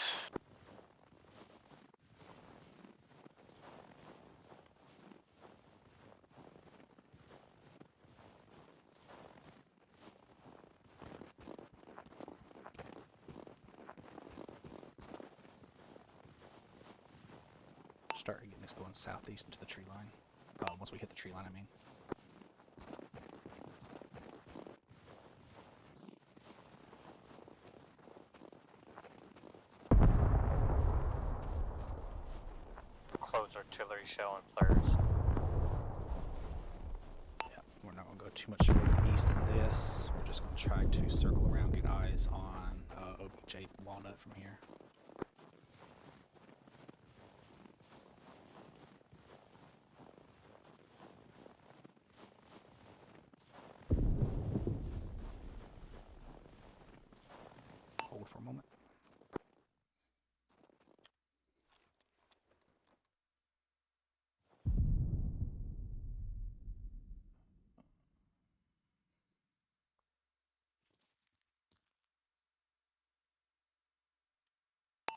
start getting us going southeast into the tree line. Once we hit the tree line, I mean.
Close artillery shell and flares.
Yeah, we're not going to go too much further east than this. We're just going to try to circle around, get eyes on OBJ Walnut from here. Hold for a moment.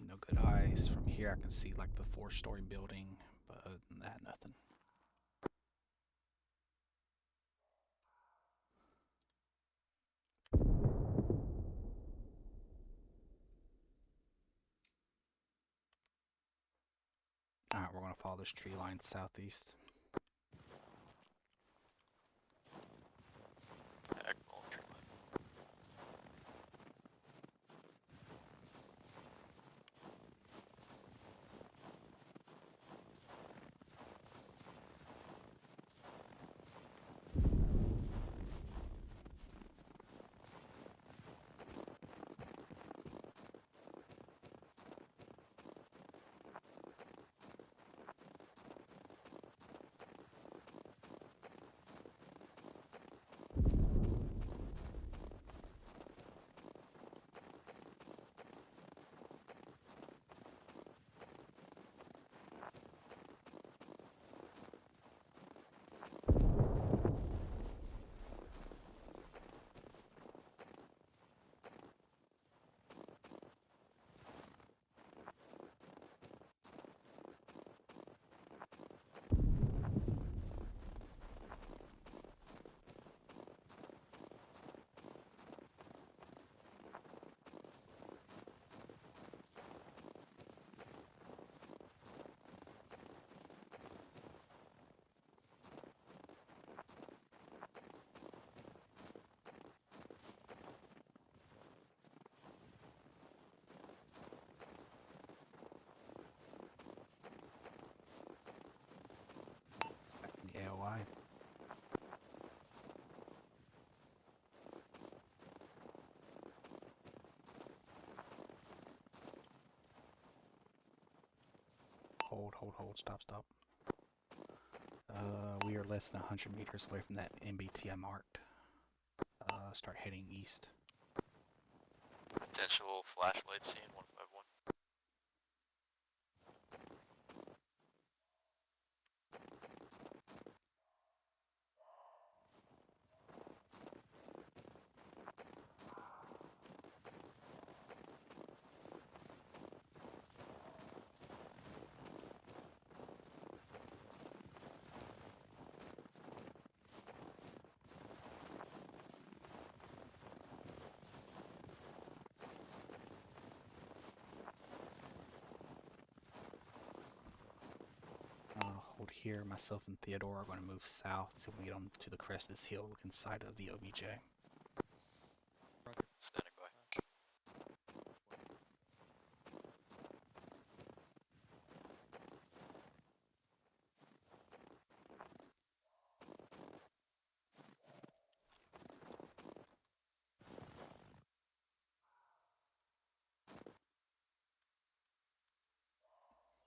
No good eyes. From here I can see like the 4-story building, but other than that, nothing. Alright, we're going to follow this tree line southeast.
Actual tree line.
Back in the AOI. Hold, stop. We are less than 100 meters away from that MBT I marked. Start heading east.
Potential flashlight scene 151.
Hold here. Myself and Theodore are going to move south so we get on to the crest of this hill inside of the OBJ.
Roger.
Standing by.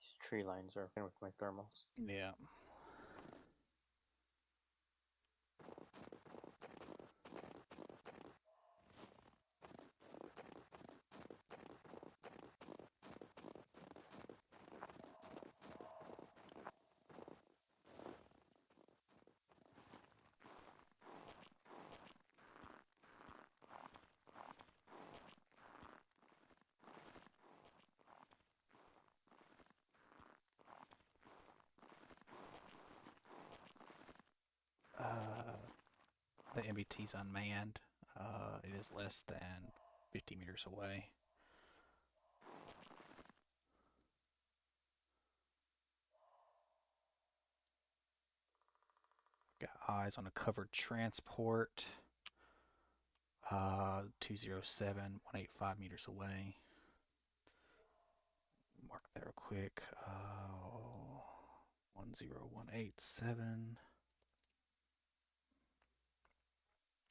These tree lines are with my thermals.
Yeah. The MBT's unmanned. It is less than 50 meters away. eyes on a covered transport. 207, 185 meters away. Mark that real quick. 10187.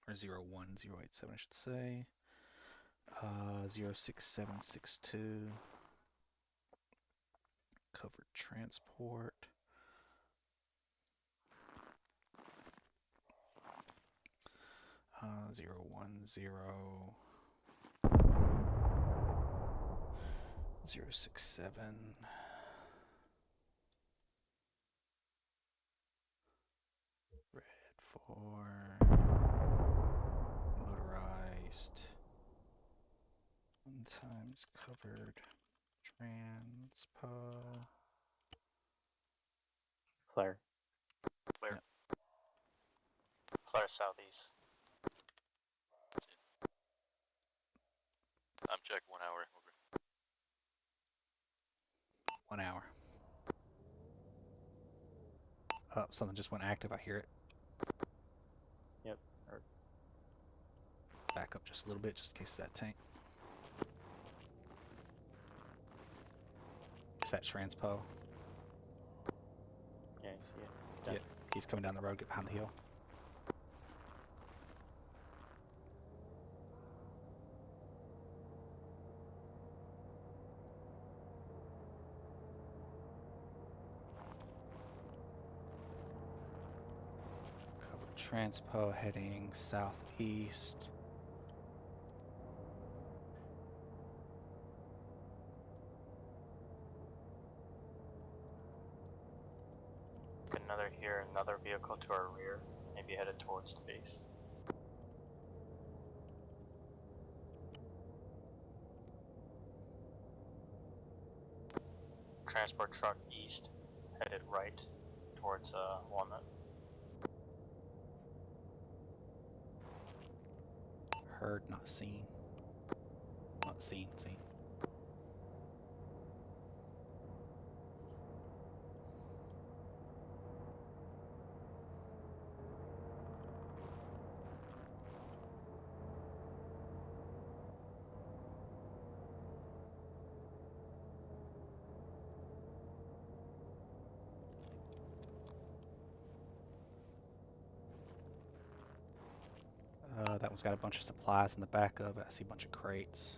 Or 01087, I should say. 06762. Covered transport. Uh, 067. Red 4. Motorized. 1 times covered transpo.
Flare.
Clear.
Yep.
Flare southeast.
I'm check 1 hour. Over.
1 hour. Oh, something just went active. I hear it.
Yep.
Back up just a little bit, just in case that tank. Is that transpo?
Yeah, you see it.
Yep. He's coming down the road, get behind the hill. Cover transpo heading southeast.
Got another vehicle to our rear, maybe headed towards the base. Transport truck east, headed right towards Walnut.
Heard, not seen. Not seen, seen. That one's got a bunch of supplies in the back of it. I see a bunch of crates.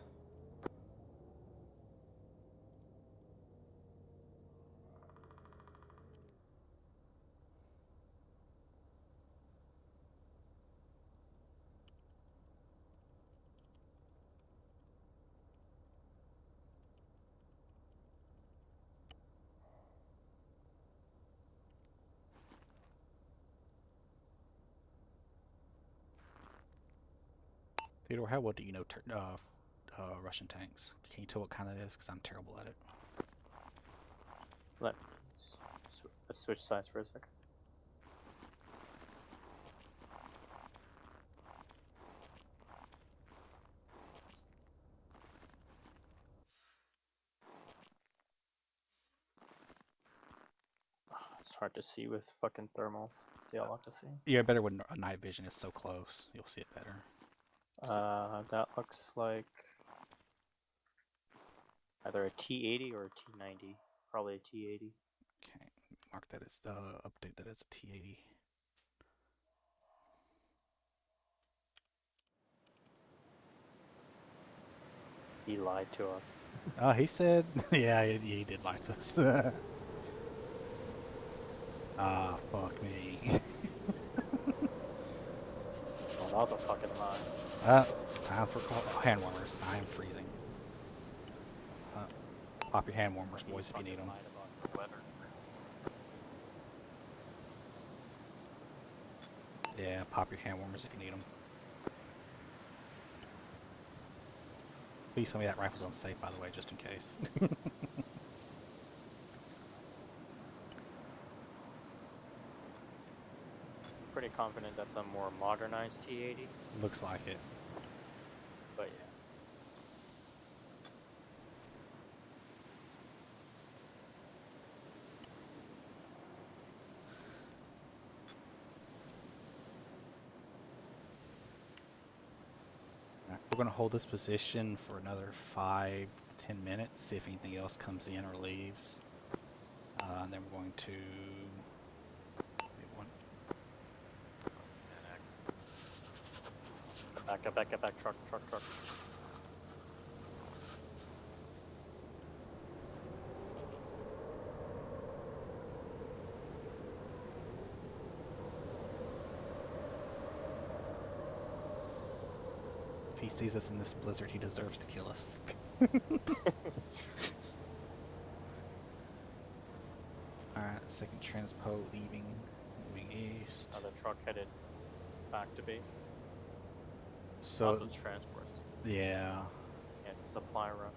Theodore, how well do you know Russian tanks? Can you tell what kind it is? Because I'm terrible at it.
Let's switch sides for a second. It's hard to see with fucking thermals. They all have to see.
Yeah, better when night vision is so close. You'll see it better.
That looks like either a T80 or a T90. Probably a T80.
Okay, mark that as update that as a T80.
He lied to us.
He said, yeah, he did lie to us. Fuck me.
Oh, that was a fucking lie.
Time for hand warmers. I am freezing. Pop your hand warmers, boys, if you need them.
Lied about the weather.
Yeah, pop your hand warmers if you need them. Please tell me that rifle's unsafe, by the way, just in case.
Pretty confident that's a more modernized T80,
Looks like it.
but yeah.
We're going to hold this position for another 5-10 minutes, see if anything else comes in or leaves. And then we're going to... wait, one-
Get back, truck.
If he sees us in this blizzard, he deserves to kill us. Alright, second transpo leaving, moving east.
Another truck headed back to base.
So,
Also, it's transports.
yeah.
Yeah, it's a supply run.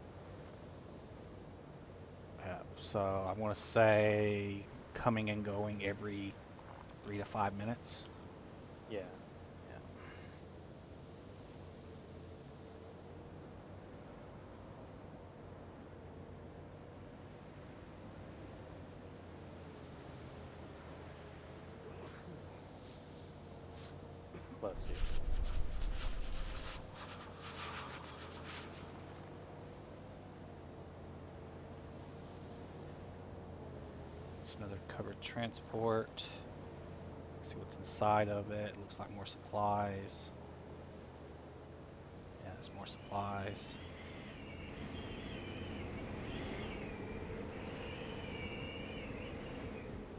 Yeah, so I want to say coming and going every 3 to 5 minutes.
Yeah.
Yeah.
Bless you.
It's another covered transport. See what's inside of it. Looks like more supplies. Yeah, there's more supplies.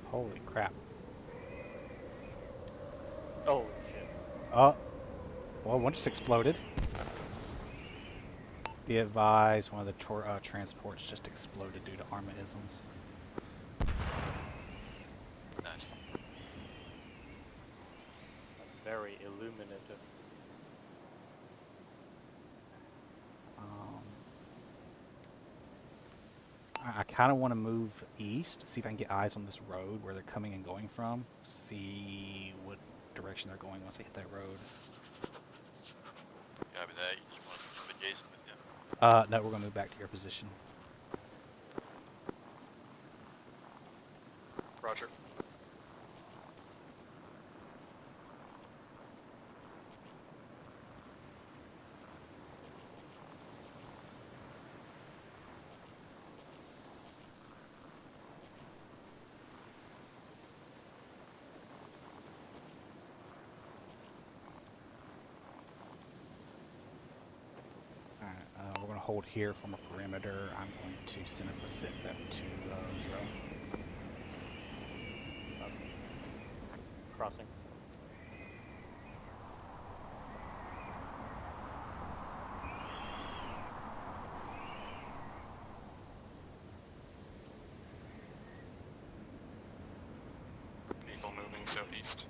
Holy crap.
Oh shit.
Oh, well, one just exploded. Be advised, one of the transports just exploded due to ARMA isms.
Nice.
Very illuminative.
I kind of want to move east, see if I can get eyes on this road where they're coming and going from. See what direction they're going once they hit that road.
Copy that. You just want to move adjacent with you.
No, we're going to move back to your position.
Roger.
Alright, we're going to hold here from a perimeter. I'm going to send up a sit back to 0.
Crossing.
People moving southeast.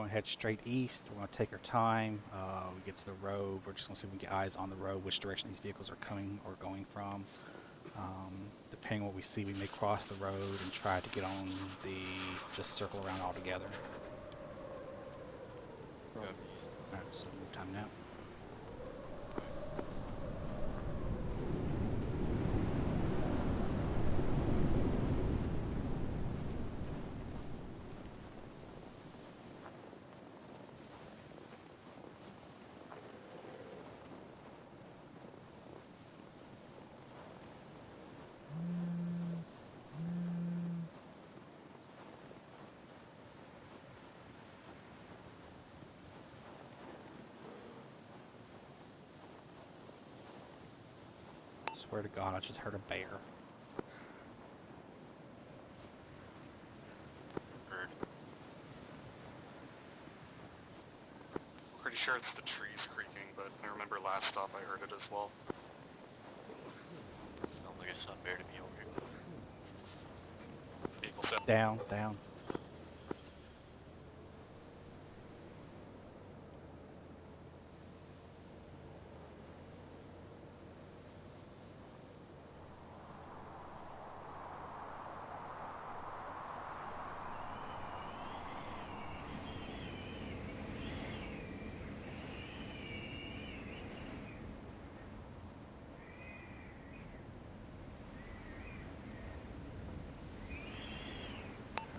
We're going to head straight east. We're going to take our time. We get to the road. We're just going to see if we can get eyes on the road, which direction these vehicles are coming or going from. Depending on what we see, we may cross the road and try to get on the, just circle around altogether.
Copy.
Alright, so move time now. Swear to God, I just heard a bear.
Heard. I'm pretty sure it's the trees creaking, but I remember last stop I heard it as well.
Sounds like it's not fair to me over here.
Vehicle set.
Down, down.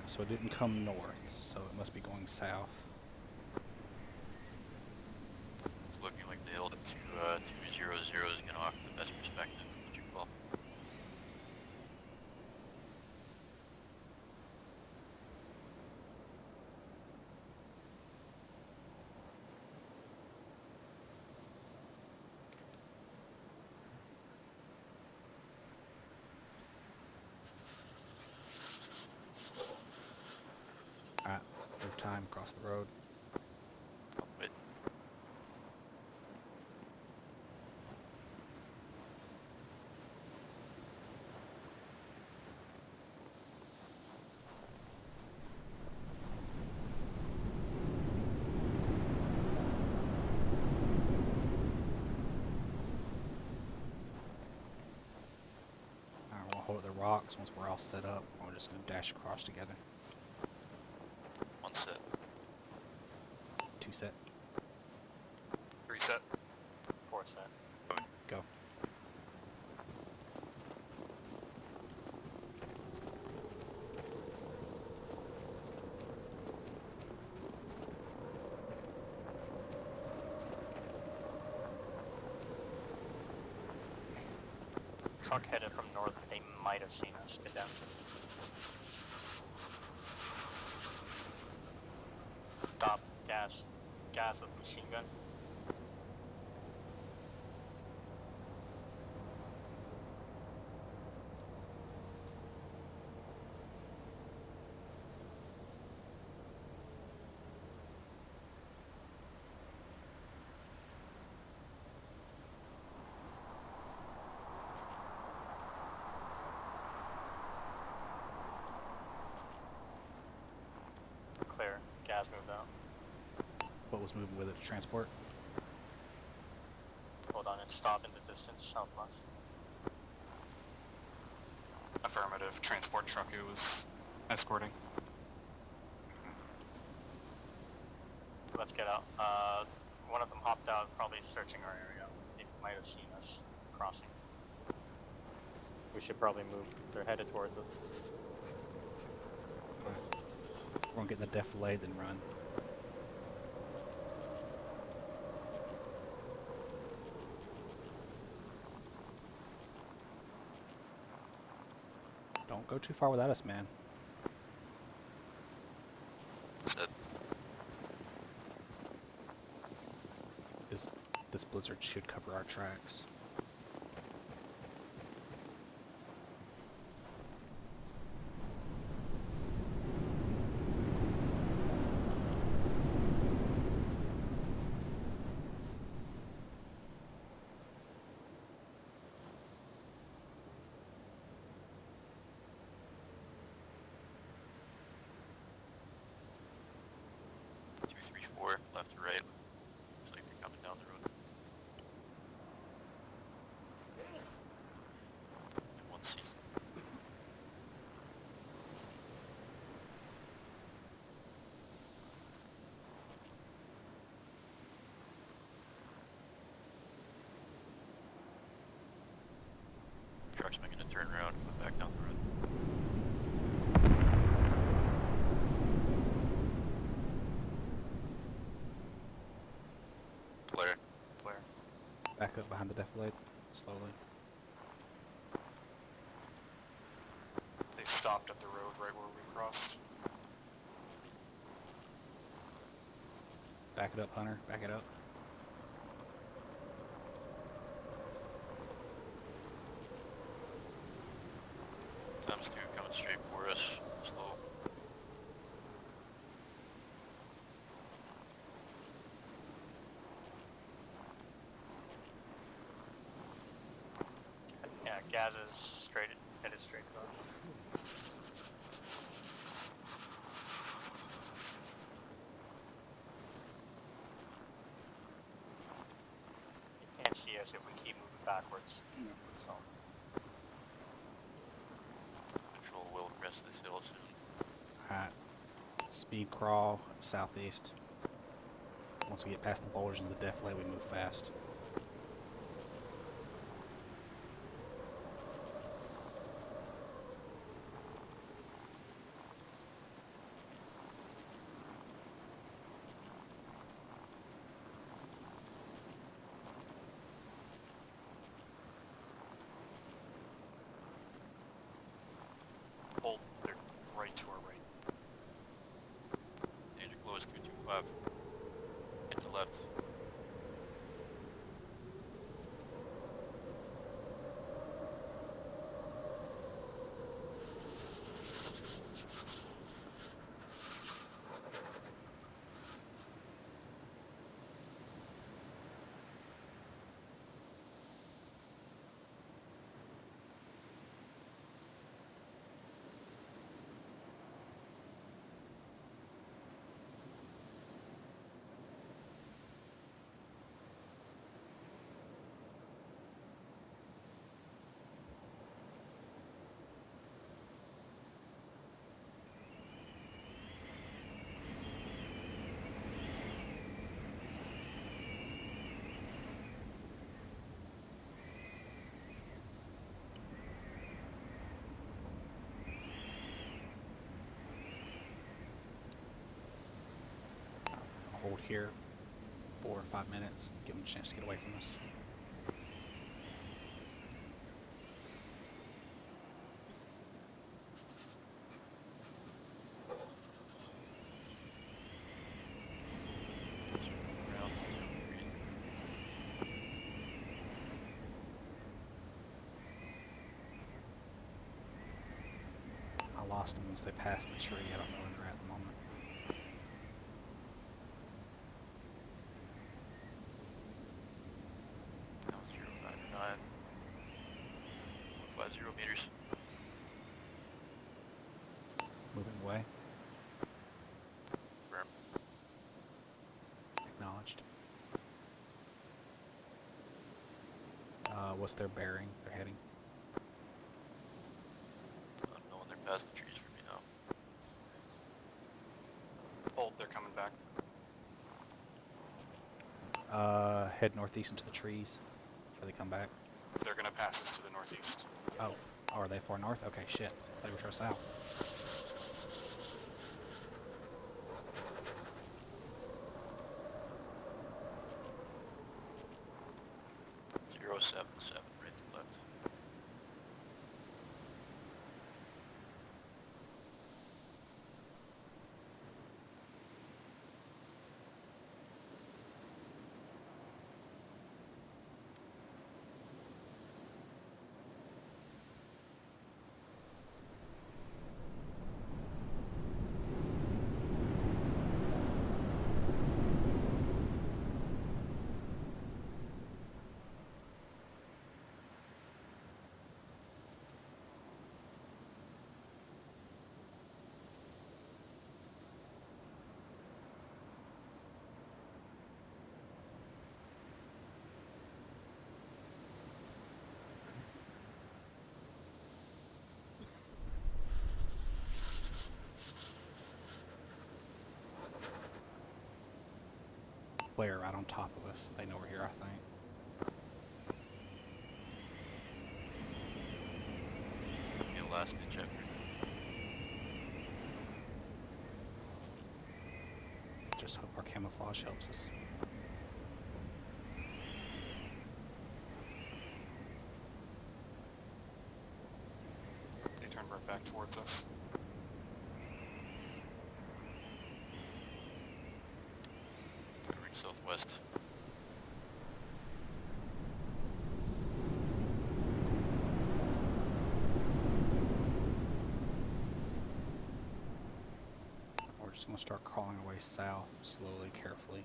So it didn't come north, so it must be going south.
It's looking like the hill to 200 is going to offer the best perspective. What's your call?
Alright, move time across the road.
Wait.
Alright, we're gonna hold at the rocks. Once we're all set up, we're just gonna dash across together.
One set.
2 set.
3 set.
4 set.
Go.
Truck headed from north. They might have seen us. Get down. Stop. Gas. Gas with machine gun. Clear. Gas moved out.
What was moving with it? Transport?
Hold on and stop in the distance southwest.
Affirmative. Transport truck it was escorting.
Let's get out. One of them hopped out, probably searching our area. They might have seen us crossing.
We should probably move. They're headed towards us.
Alright. We're gonna get in the defilade, then run. Don't go too far without us, man.
Said.
This blizzard should cover our tracks. Back up behind the defilade, slowly.
They stopped at the road right where we crossed.
Back it up, Hunter. Back it up.
Times 2 coming straight for us. Slow.
Yeah, Gaz is headed straight across. You can't see us if we keep moving backwards. So
Control will crest this hill soon.
Alright. Speed crawl southeast. Once we get past the boulders into the defilade, we move fast.
Hold, they're right to our right.
Danger close 225. Hit the left.
Hold here 4 or 5 minutes. Give them a chance to get away from us.
Around 2 degrees.
I lost them once they passed the tree. I don't know where they're at the moment.
Now 099. 150 meters.
Moving away.
Firm.
Acknowledged. What's their bearing? They're heading.
Unknown, they're past the trees for me now.
Hold, they're coming back.
Head northeast into the trees before they come back.
They're gonna pass us to the northeast.
Oh, are they far north? Okay, shit. They were trying south.
Zero 77, right to left.
Blair right on top of us. They know we're here, I think.
Be a last ditch effort.
Just hope our camouflage helps us.
back towards us.
Covering southwest.
We're just going to start crawling our way south, slowly, carefully.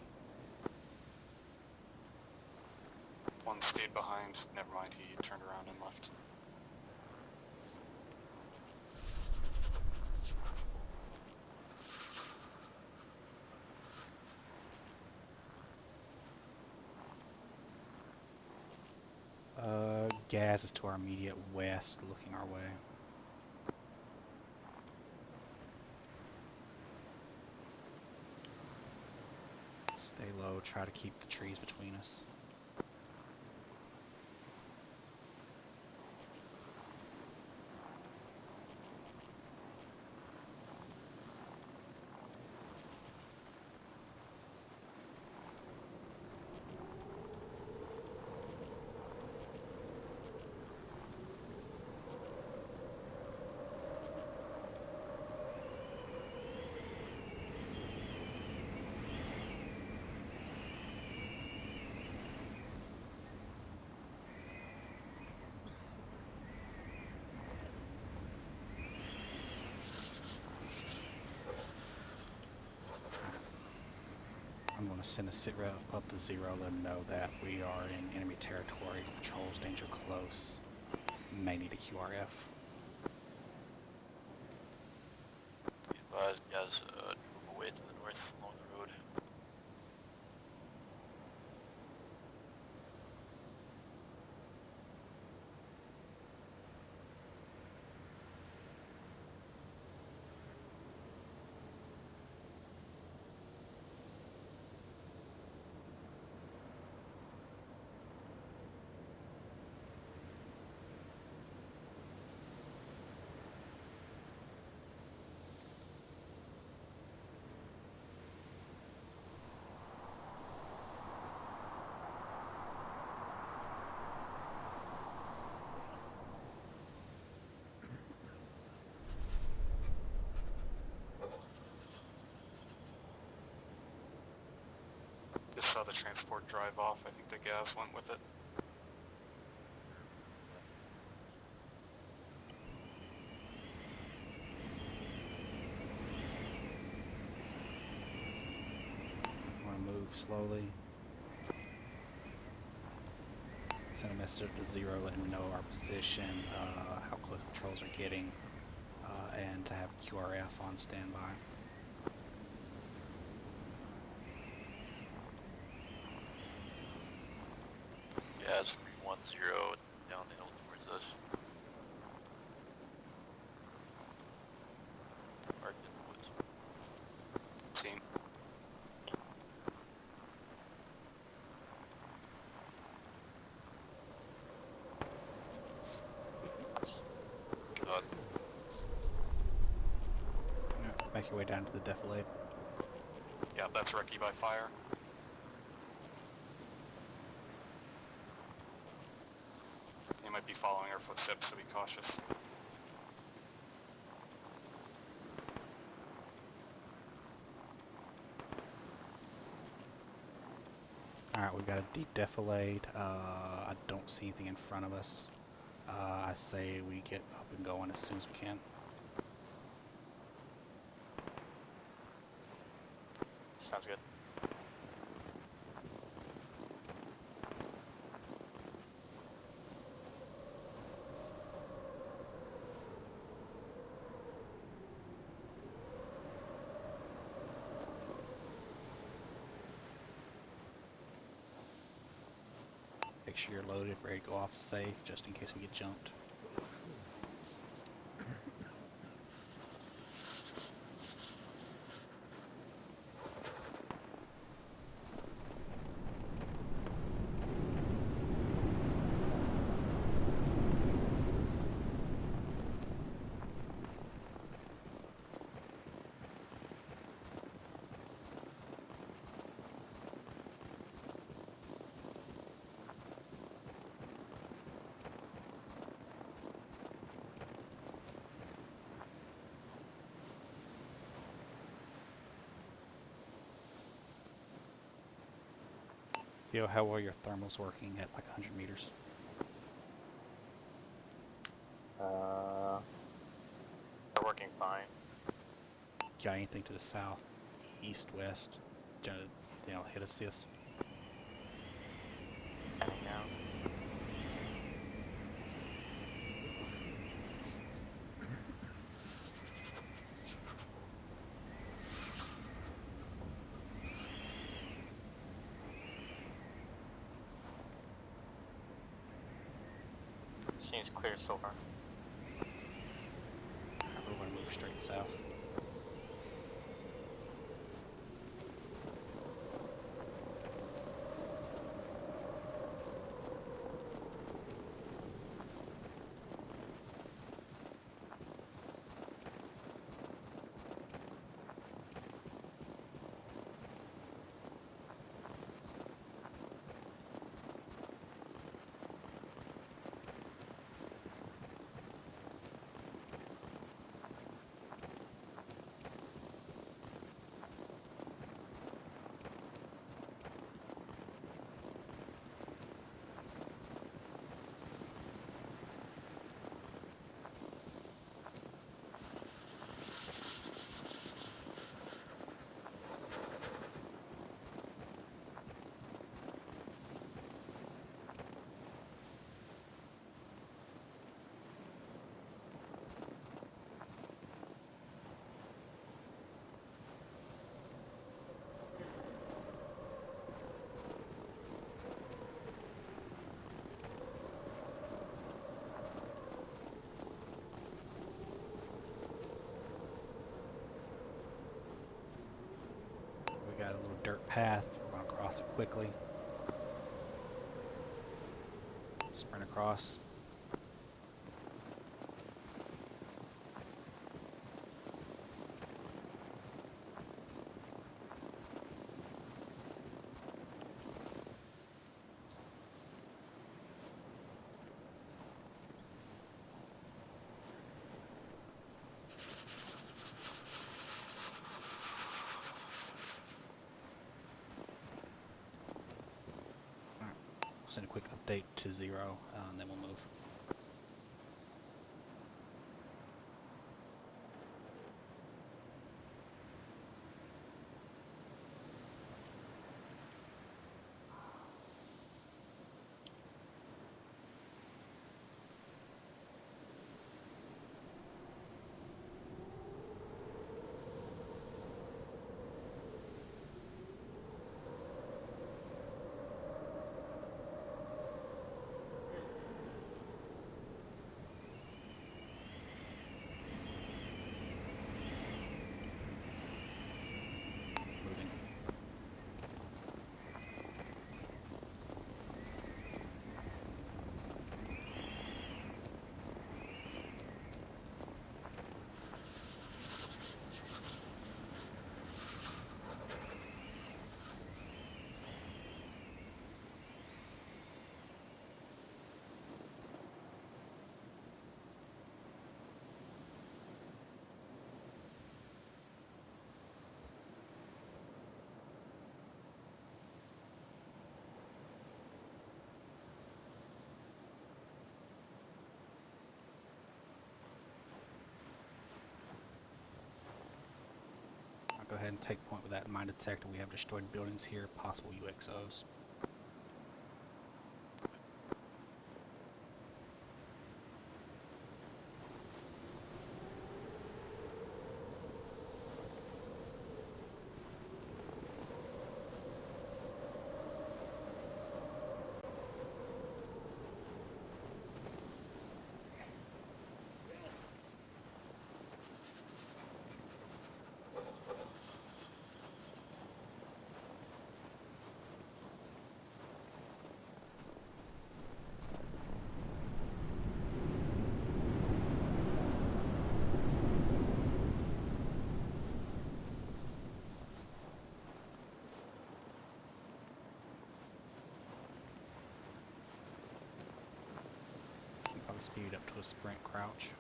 One stayed behind. Never mind, he turned around and left.
Gas is to our immediate west, looking our way. Stay low, try to keep the trees between us. I'm going to send a sit rep up to 0, let them know that we are in enemy territory. Patrols danger close. May need a QRF.
Be advised, guys, drove away to the north along the road.
Just saw the transport drive off. I think the gas went with it.
I want to move slowly. Send a message up to 0, letting them know our position, how close patrols are getting, and to have QRF on standby.
Yeah, it's 310 down the hill towards us. Parked in the woods.
Team.
God.
Yeah, make your way down to the defilade.
Yeah, that's Recce by fire. They might be following our footsteps, so be cautious.
Alright, we've got a deep defilade. I don't see anything in front of us. I say we get up and going as soon as we can.
Sounds good.
Make sure you're loaded, ready to go off safe, just in case we get jumped. Theo, how are your thermals working at like 100 meters?
They're working fine.
Got anything to the south, east, west? Hit assist.
Heading now. Seems clear so far.
We're going to move straight south. We got a little dirt path. We're going to cross it quickly. Sprint across. Send a quick update to 0, and then we'll move. Moving. I'll go ahead and take point with that mine detector. We have destroyed buildings here, possible UXOs. Probably speed up to a sprint crouch.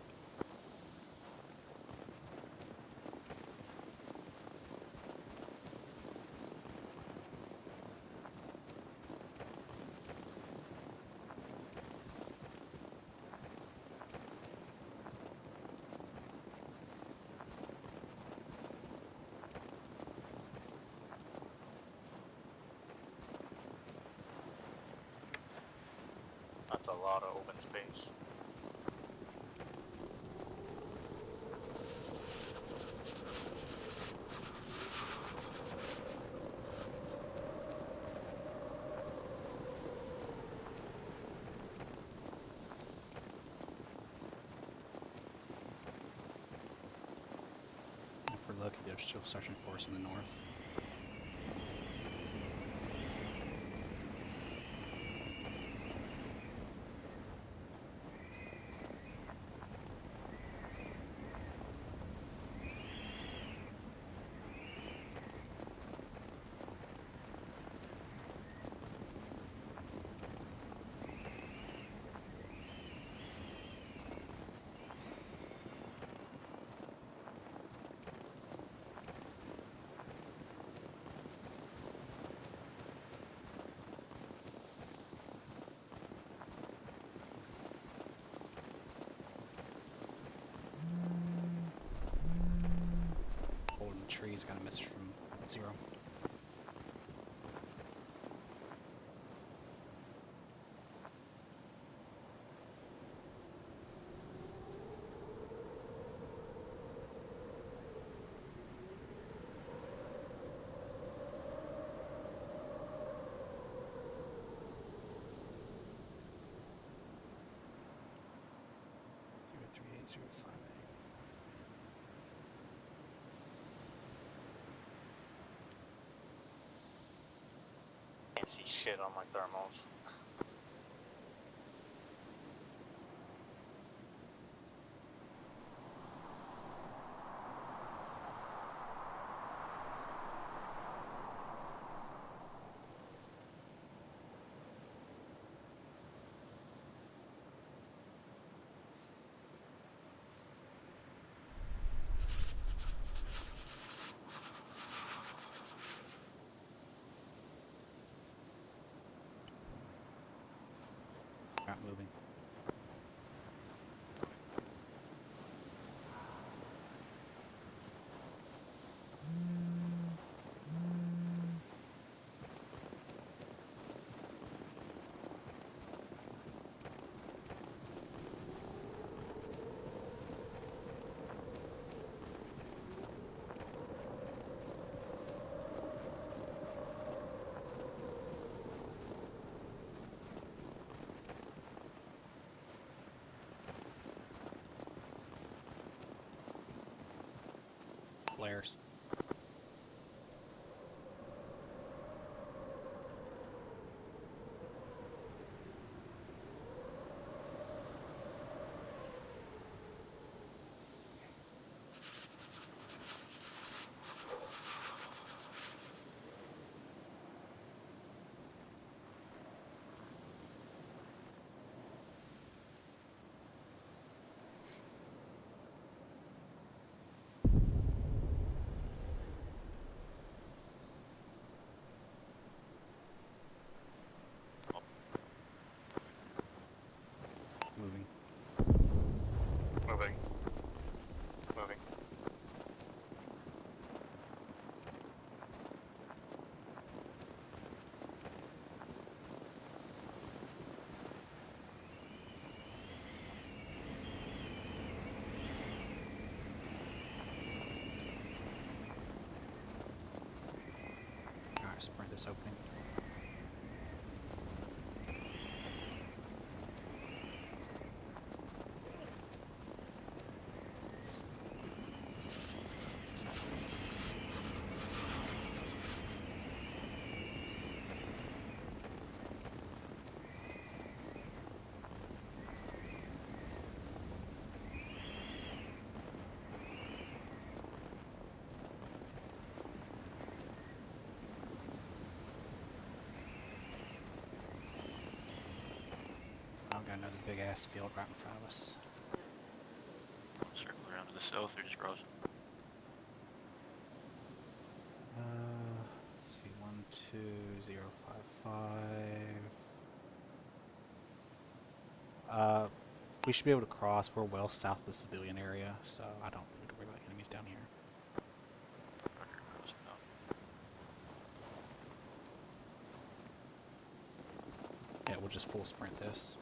lot of open space.
If we're lucky, there's still searching for us in the north. Holding the trees got a message from 0. Zero 38058.
Can't see shit on my thermals.
Not moving. Flares. Moving.
Moving.
Moving.
Alright, sprint this opening. I've got another big ass field right in front of us.
Circle around to the south or just crossing?
Let's see, 12055. We should be able to cross. We're well south of the civilian area, so I don't think we have to worry about enemies down here.
Roger, crossing now.
Yeah, we'll just full sprint this.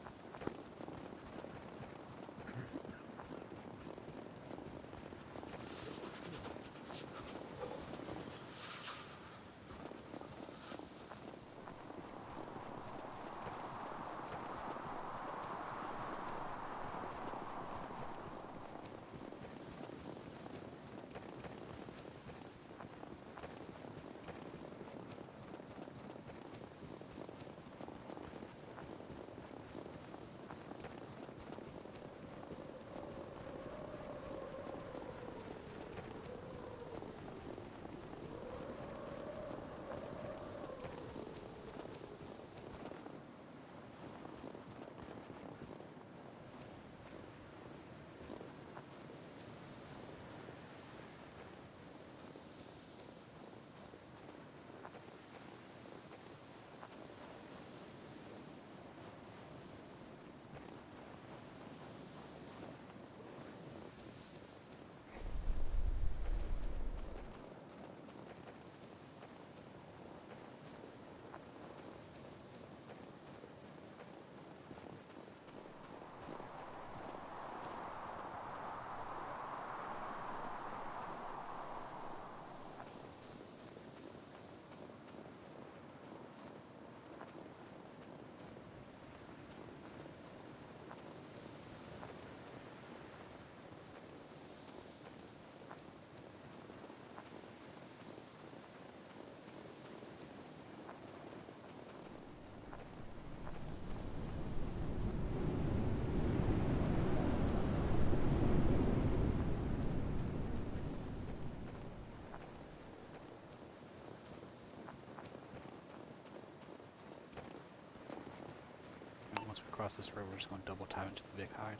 once we cross this road, we're just going to double time into the Vic Hide.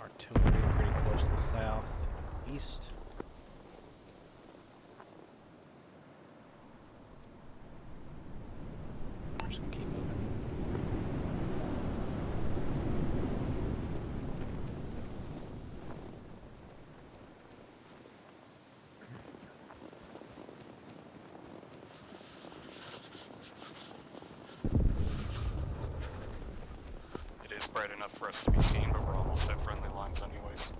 Artillery pretty close to the south and east. We're just gonna keep moving.
It is bright enough for us to be seen, but we're almost at friendly lines anyways.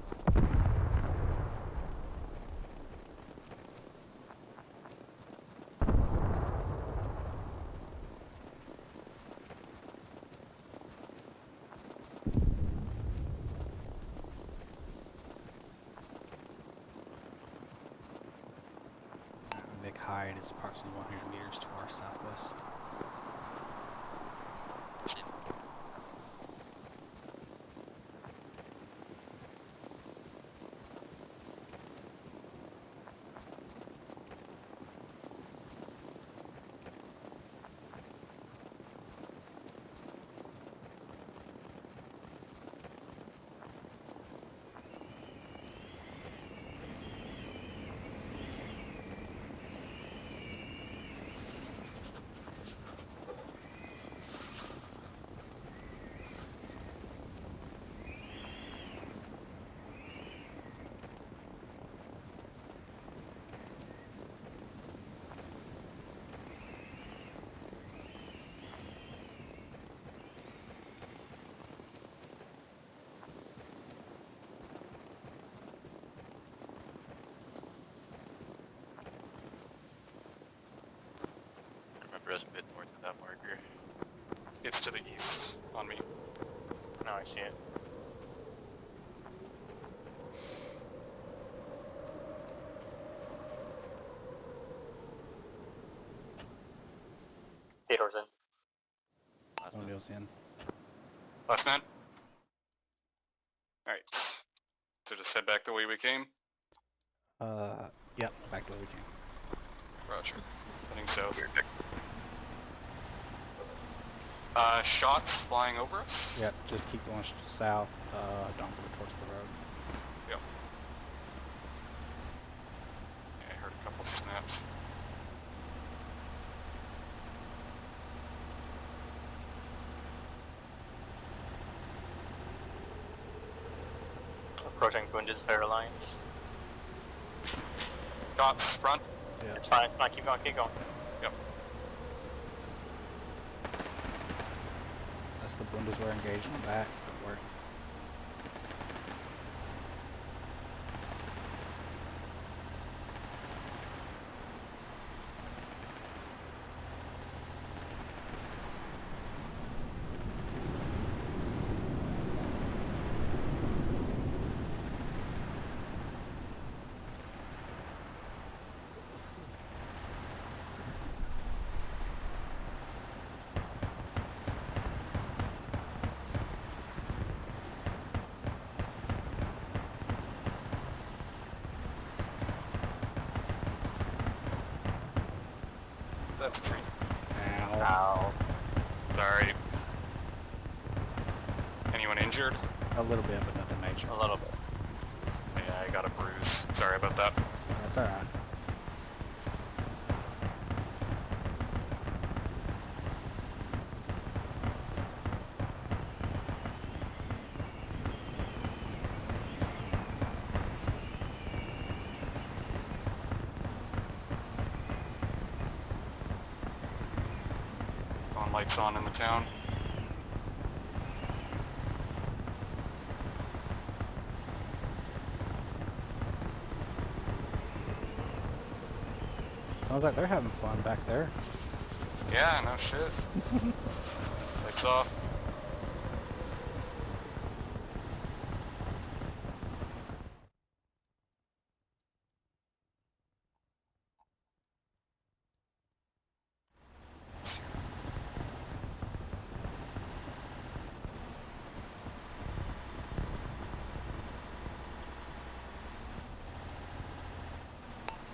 Vic Hide is approximately 100 meters to our southwest.
Remember us a bit north of that marker.
It's to the east on me.
Now I see it. Theodore's in.
O'Neill's in.
Last man? Alright. So just head back the way we came?
Yep, back the way we came.
Roger. Heading south. Shots flying over us?
Yep, just keep going south, don't go towards the road.
Yep. Yeah, I heard a couple snaps.
Approaching Bundeswehr lines.
Shots front?
Yeah.
It's fine, keep going, keep going.
Yep.
That's the Bundeswehr engaging back. Good work.
That's a tree.
Ow.
Ow.
Sorry. Anyone injured?
A little bit, but nothing major.
A little bit.
Yeah, I got a bruise. Sorry about that.
That's alright.
Going lights on in the town.
Sounds like they're having fun back there.
Yeah, no shit. Lights off.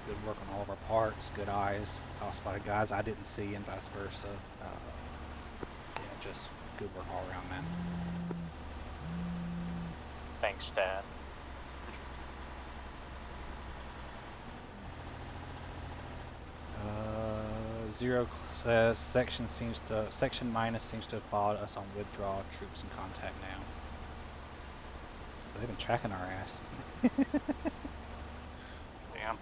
Good work on all of our parts. Good eyes. I spotted guys I didn't see, and vice versa. Yeah, just good work all around, man.
Thanks, Dad.
Zero says section minus seems to have followed us on withdrawal. Troops in contact now. So they've been tracking our ass.
Damn.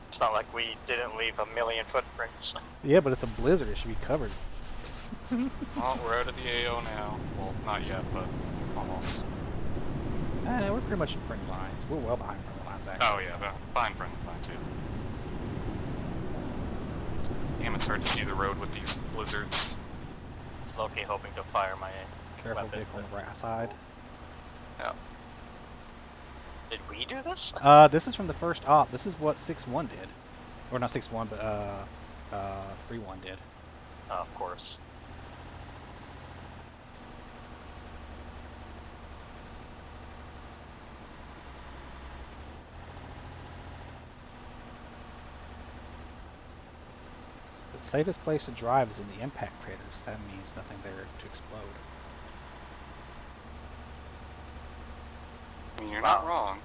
It's not like we didn't leave a million footprints.
Yeah, but it's a blizzard. It should be covered.
Well, we're out of the AO now. Well, not yet, but almost.
We're pretty much in friendly lines. We're well behind friendly lines, actually.
Oh yeah, fine, friend, fine too. Damn, it's hard to see the road with these blizzards.
Loki hoping to fire my
Careful,
weapon,
vehicle on the right side.
Yeah.
Did we do this?
This is from the first op. This is what 6-1 did. Or not 6-1, but 3-1 did.
Of course.
The safest place to drive is in the impact craters. That means nothing there to explode.
I mean, you're not wrong.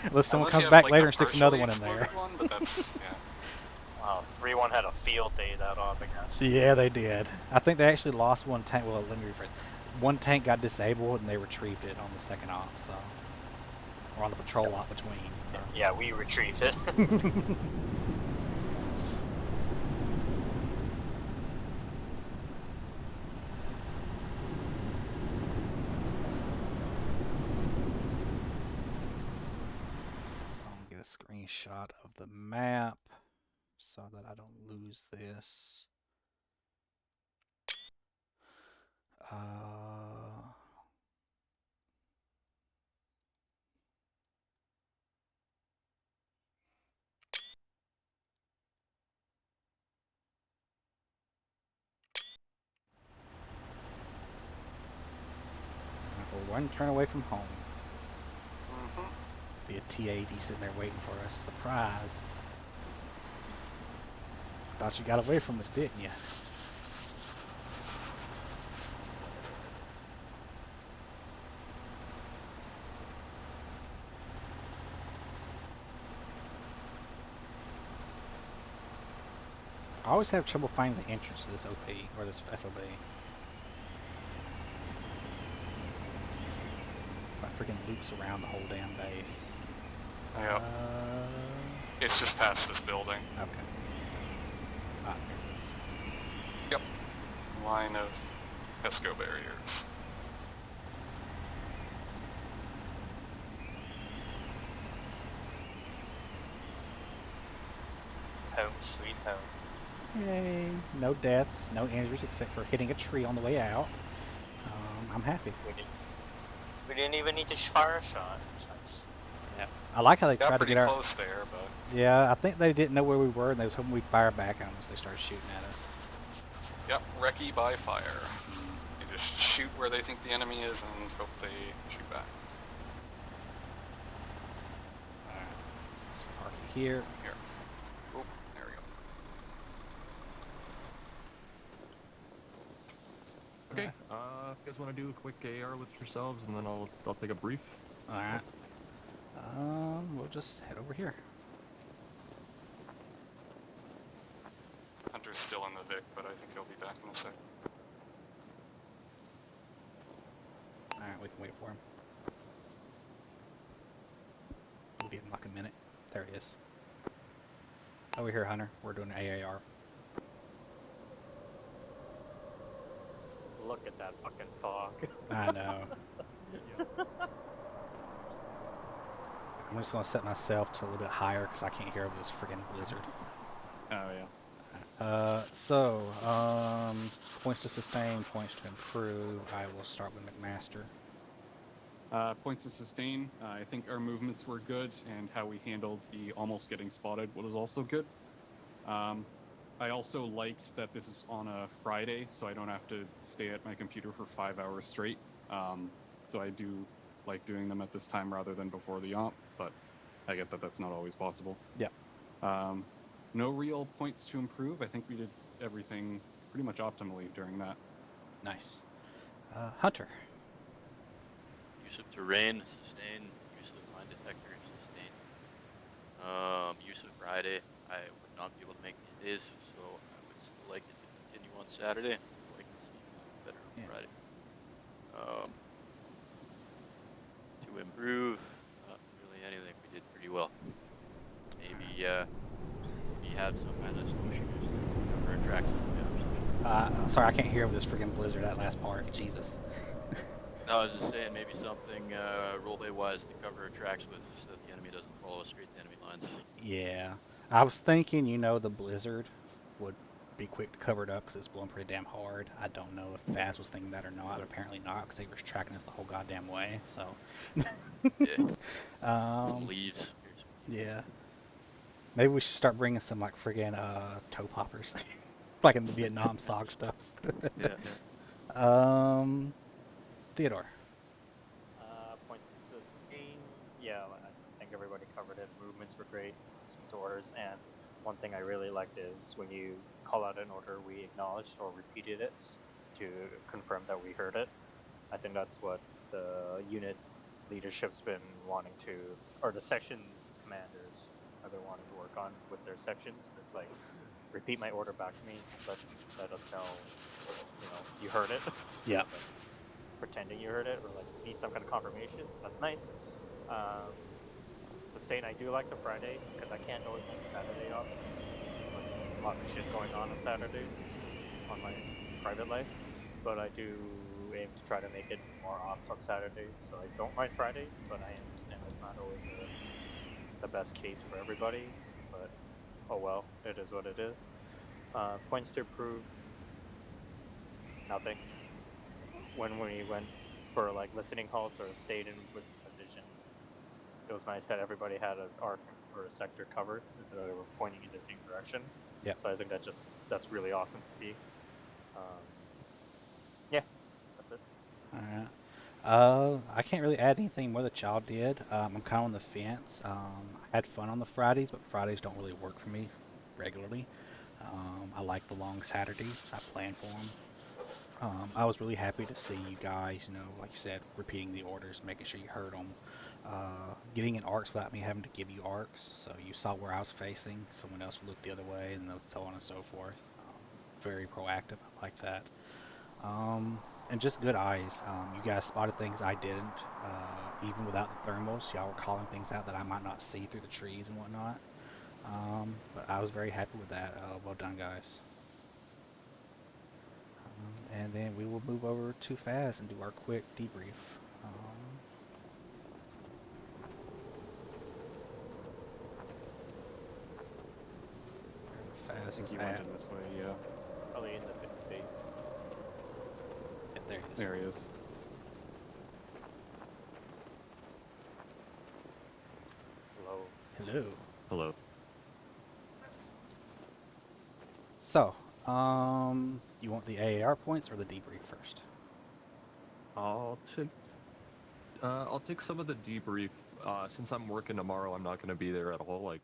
Unless someone
Unless
comes
you have,
back
like,
later
a
and sticks another
partially
one in there.
exploded one, but that's, yeah.
Wow, 3-1 had a field day that off, I guess.
Yeah, they did. I think they actually lost one tank. Well, let me rephrase. One tank got disabled and they retrieved it on the second op, so. Or on the patrol op between, so.
Yeah, we retrieved it.
So I'm gonna get a screenshot of the map so that I don't lose this. One turn away from home. Be a T-80 sitting there waiting for us. Surprise. Thought you got away from us, didn't you? I always have trouble finding the entrance to this OP, or this FOB. So it freaking loops around the whole damn base.
Yep. It's just past this building.
Okay. Ah, there it is.
Yep. Line of PESCO barriers.
Home, sweet home.
Yay. No deaths, no injuries except for hitting a tree on the way out. I'm happy.
We didn't even need to fire a shot.
Yeah. I like how they
Got
tried to
pretty
get our...
close there, but
Yeah, I think they didn't know where we were, and they was hoping we'd fire back at them once they started shooting at us.
yep, Recce by fire. They just shoot where they think the enemy is and hope they shoot back.
Alright. Just park it here.
Here. Oop, there we go.
Okay, if you guys want to do a quick AR with yourselves, and then I'll take a brief.
Alright. We'll just head over here.
Hunter's still in the Vic, but I think he'll be back in a sec.
Alright, we can wait for him. We'll give him like a minute. There he is. Over here, Hunter. We're doing an AAR.
Look at that fucking fog.
I know. I'm just gonna set myself to a little bit higher because I can't hear over this friggin' blizzard.
Oh yeah.
Points to sustain, points to improve. I will start with McMaster.
Points to sustain. I think our movements were good, and how we handled the almost getting spotted was also good. I also liked that this is on a Friday, so I don't have to stay at my computer for 5 hours straight. So I do like doing them at this time rather than before the op, but I get that that's not always possible.
Yeah.
No real points to improve. I think we did everything pretty much optimally during that.
Nice. Hunter.
Use of terrain, sustain. Use of mine detector, sustain. Use of Friday. I would not be able to make these days, so I would still like it to continue on Saturday. So I can see it's better on Friday. To improve, not really anything. We did pretty well. Maybe have some kind of snowshoes or tracks or something.
Sorry, I can't hear with this freaking blizzard. That last part, Jesus.
No, I was just saying maybe something roleplay wise to cover our tracks with, so that the enemy doesn't follow us straight to enemy lines.
Yeah, I was thinking, the blizzard would be quick to cover it up because it's blowing pretty damn hard. I don't know if Faz was thinking that or not, but apparently not because they were tracking us the whole goddamn way. So.
Yeah. Some leaves.
Yeah. Maybe we should start bringing some like friggin' toe poppers, like in the Vietnam SOG stuff.
Yeah.
Theodore.
Points to sustain. Yeah, I think everybody covered it. Movements were great. Listening to orders, and one thing I really liked is when you call out an order, we acknowledged or repeated it to confirm that we heard it. I think that's what the unit leadership's been wanting to, or the section commanders have been wanting to work on with their sections. It's like, repeat my order back to me. Let us know, you heard it.
Yeah.
Pretending you heard it, or like need some kind of confirmation. So that's nice. Sustain. I do like the Friday because I can't always make Saturday off. Just like a lot of shit going on Saturdays on my private life, but I do aim to try to make it more ops on Saturdays. So I don't mind Fridays, but I understand that's not always the best case for everybody. But oh well, it is what it is. Points to improve. Nothing. When we went for like listening halts or stayed in position, it was nice that everybody had an arc or a sector covered instead of they were pointing in the same direction.
Yeah.
So I think that's really awesome to see. Yeah, that's it.
All right. I can't really add anything more that y'all did. I'm kind of on the fence. I had fun on the Fridays, but Fridays don't really work for me regularly. I like the long Saturdays. I plan for them. I was really happy to see you guys, like you said, repeating the orders, making sure you heard them, getting in arcs without me having to give you arcs. So you saw where I was facing, someone else would look the other way, and so on and so forth. Very proactive. I like that. And just good eyes. You guys spotted things I didn't, even without the thermals. Y'all were calling things out that I might not see through the trees and whatnot. But I was very happy with that. Well done, guys. And then we will move over to Faz and do our quick debrief. Faz is
You
at.
went in this way, yeah.
Probably in the base.
Yeah, there he is.
There he is.
Hello.
Hello.
Hello.
So, you want the AAR points or the debrief first?
I'll take some of the debrief. Since I'm working tomorrow, I'm not going to be there at all. Like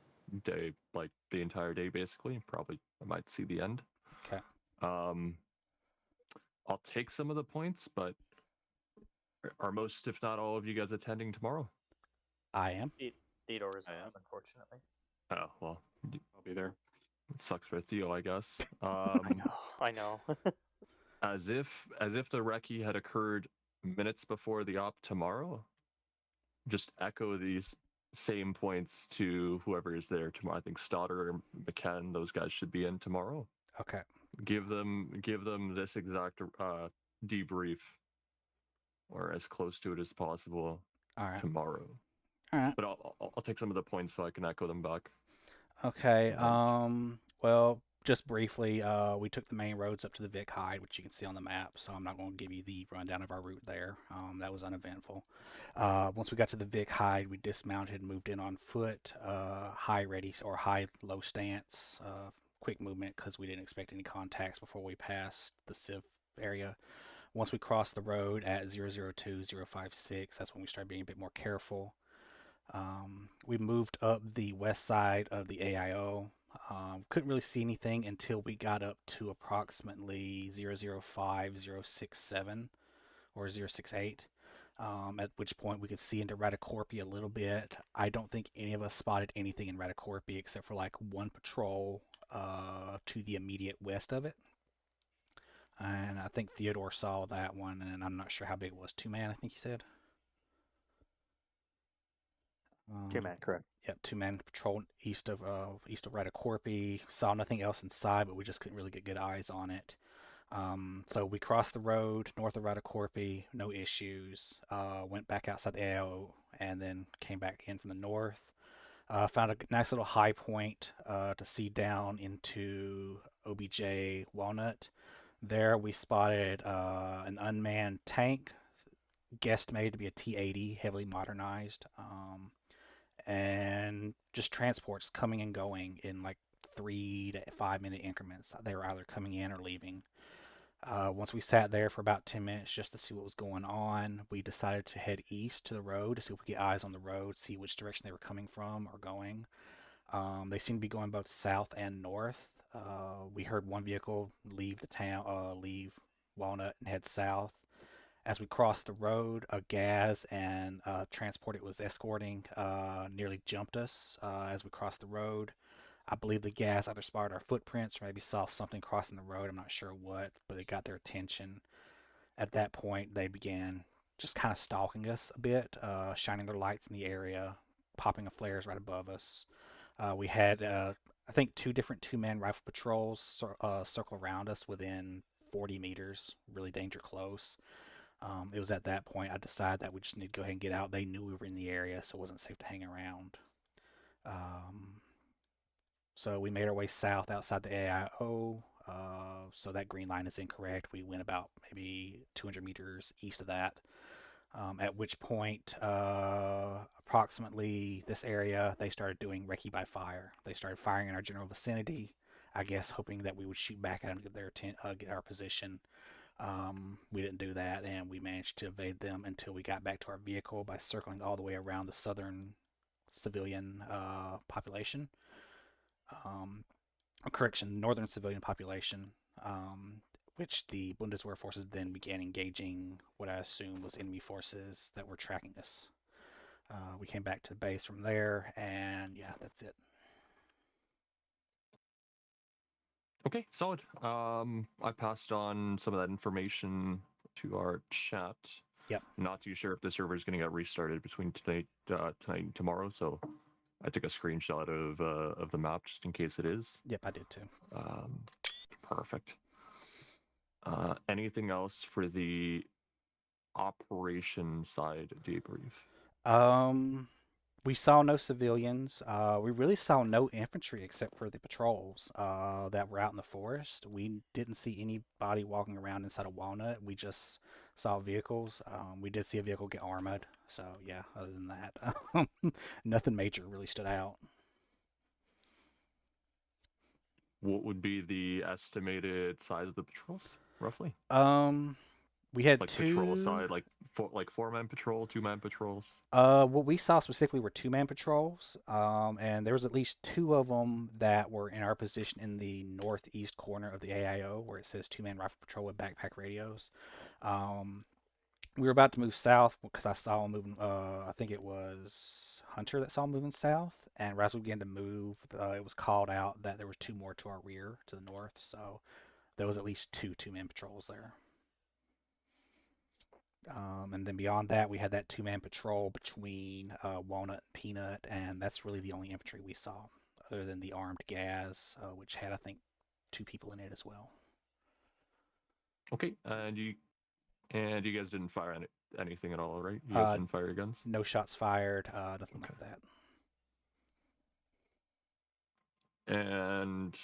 the entire day, basically. Probably I might see the end.
Okay.
I'll take some of the points, but are most, if not all, of you guys attending tomorrow?
I am.
Theodore is
I
not,
am.
unfortunately.
Oh well,
I'll be there.
it sucks for Theo, I guess.
I know.
As if the recce had occurred minutes before the op tomorrow, just echo these same points to whoever is there tomorrow. I think Stoddard or McCann, those guys should be in tomorrow.
Okay.
Give them this exact debrief, or as close to it as possible,
All right.
tomorrow.
All right.
But I'll take some of the points so I can echo them back.
Okay.
Right.
Well, just briefly, we took the main roads up to the Vic Hide, which you can see on the map. So I'm not going to give you the rundown of our route there. That was uneventful. Once we got to the Vic Hide, we dismounted, moved in on foot, high ready or high low stance, quick movement because we didn't expect any contacts before we passed the Civ area. Once we crossed the road at 002056, that's when we started being a bit more careful. We moved up the west side of the AIO. Couldn't really see anything until we got up to approximately 005067 or 068. At which point we could see into Radicorpi a little bit. I don't think any of us spotted anything in Radicorpi except for like one patrol to the immediate west of it. And I think Theodore saw that one, and I'm not sure how big it was. 2-man, I think he said.
2-man, correct.
Yep, 2-man patrol east of Radicorpi. Saw nothing else inside, but we just couldn't really get good eyes on it. So we crossed the road north of Radicorpi, no issues. Went back outside the AO and then came back in from the north. Found a nice little high point to see down into OBJ Walnut. There we spotted an unmanned tank, guesstimated to be a T-80, heavily modernized, and just transports coming and going in like 3 to 5 minute increments. They were either coming in or leaving. Once we sat there for about 10 minutes just to see what was going on, we decided to head east to the road to see if we could get eyes on the road, see which direction they were coming from or going. They seemed to be going both south and north. We heard one vehicle leave the town, leave Walnut and head south. As we crossed the road, a gas and transport it was escorting nearly jumped us as we crossed the road. I believe the gas either spotted our footprints or maybe saw something crossing the road. I'm not sure what, but it got their attention. At that point, they began just kind of stalking us a bit, shining their lights in the area, popping flares right above us. We had, I think, two different 2-man rifle patrols circle around us within 40 meters, really danger close. It was at that point I decided that we just need to go ahead and get out. They knew we were in the area, so it wasn't safe to hang around. So we made our way south outside the AIO. So that green line is incorrect. We went about maybe 200 meters east of that. At which point, approximately this area, they started doing recce by fire. They started firing in our general vicinity, I guess, hoping that we would shoot back at them to get our position. We didn't do that, and we managed to evade them until we got back to our vehicle by circling all the way around the southern civilian population. Northern civilian population, which the Bundeswehr forces then began engaging what I assume was enemy forces that were tracking us. We came back to the base from there, and yeah, that's it.
Okay, solid. I passed on some of that information to our chat.
Yep.
Not too sure if the server is going to get restarted between tonight and tomorrow, so I took a screenshot of the map just in case it is.
Yep, I did too.
Perfect. Anything else for the operation side debrief?
We saw no civilians. We really saw no infantry except for the patrols that were out in the forest. We didn't see anybody walking around inside of Walnut. We just saw vehicles. We did see a vehicle get armored. So yeah, other than that, nothing major really stood out.
What would be the estimated size of the patrols, roughly?
We had
like
two
patrol side, like 4-man patrol, 2-man patrols.
What we saw specifically were 2-man patrols, and there was at least two of them that were in our position in the northeast corner of the AIO, where it says 2-man rifle patrol with backpack radios. We were about to move south because I saw them moving. I think it was Hunter that saw them moving south, and as we began to move, it was called out that there was two more to our rear, to the north. So there was at least two 2-man patrols there. And then beyond that, we had that 2-man patrol between Walnut and Peanut, and that's really the only infantry we saw, other than the armed gas, which had, I think, 2 people in it as well.
Okay, and you guys didn't fire anything at all, right? You guys didn't fire your guns?
No shots fired, nothing like that.
And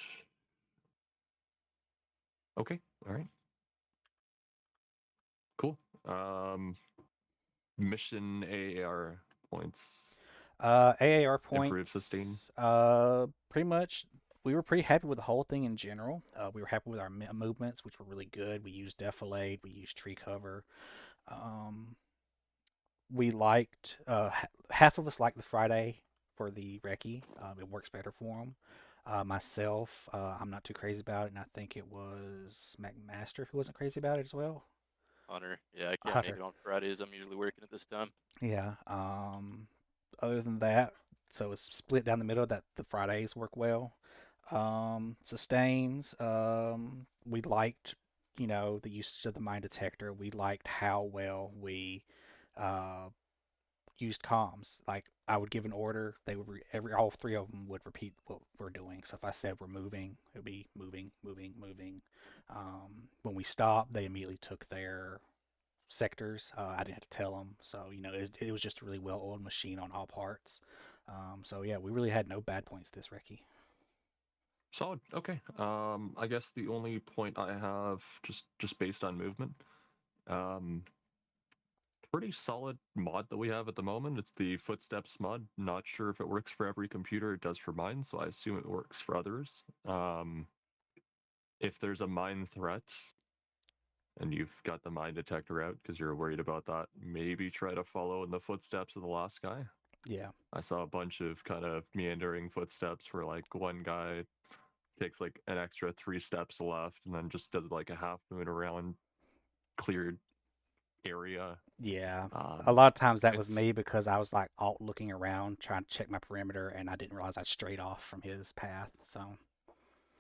Okay, all right. Cool. Mission AAR points.
AAR
Improve sustain.
points. Pretty much, we were pretty happy with the whole thing in general. We were happy with our movements, which were really good. We used defilade, we used tree cover. Um, we liked half of us liked the Friday for the recce. It works better for them. Myself, I'm not too crazy about it, and I think it was McMaster who wasn't crazy about it as well.
Hunter. Yeah, I can't make
Hunter.
it on Fridays. I'm usually working at this time.
Yeah. Other than that, so it's split down the middle. That the Fridays work well. Sustains. We liked, the usage of the mine detector. We liked how well we uh, used comms. Like I would give an order, they would all three of them would repeat what we're doing. So if I said we're moving, it would be moving, moving, moving. When we stopped, they immediately took their sectors. I didn't have to tell them, so it was just a really well-oiled machine on all parts. So yeah, we really had no bad points this recce.
Solid. Okay. I guess the only point I have, just based on movement, um, pretty solid mod that we have at the moment. It's the footsteps mod. Not sure if it works for every computer. It does for mine, so I assume it works for others. If there's a mine threat and you've got the mine detector out because you're worried about that, maybe try to follow in the footsteps of the last guy.
Yeah.
I saw a bunch of kind of meandering footsteps where like one guy takes like an extra 3 steps left and then just does like a half moon around cleared area.
Yeah. A lot of times that was
It's
me because I was like alt looking around trying to check my perimeter and I didn't realize I strayed off from his path.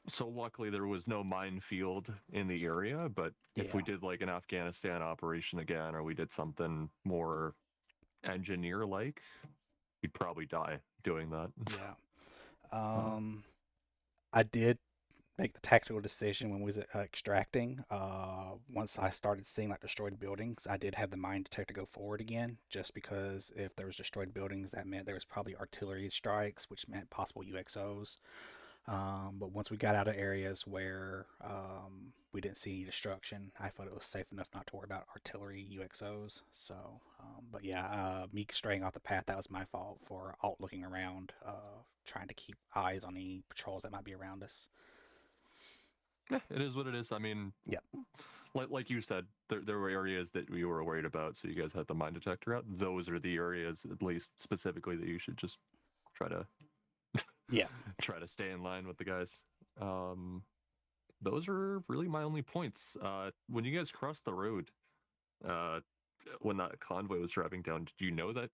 so luckily there was no minefield in the area, but if
Yeah.
we did like an Afghanistan operation again or we did something more engineer like, you'd probably die doing that.
Yeah.
Uh,
I did make the tactical decision when we was extracting. Once I started seeing like destroyed buildings, I did have the mine detector go forward again, just because if there was destroyed buildings, that meant there was probably artillery strikes, which meant possible UXOs. But once we got out of areas where we didn't see any destruction, I thought it was safe enough not to worry about artillery UXOs. So, but yeah, me straying off the path, that was my fault for alt looking around, trying to keep eyes on any patrols that might be around us.
yeah, it is what it is. I mean,
Yeah.
like you said, there were areas that we were worried about, so you guys had the mine detector out. Those are the areas, at least specifically, that you should just try to
Yeah.
try to stay in line with the guys. Those are really my only points. When you guys crossed the road, uh, when that convoy was driving down, did you know that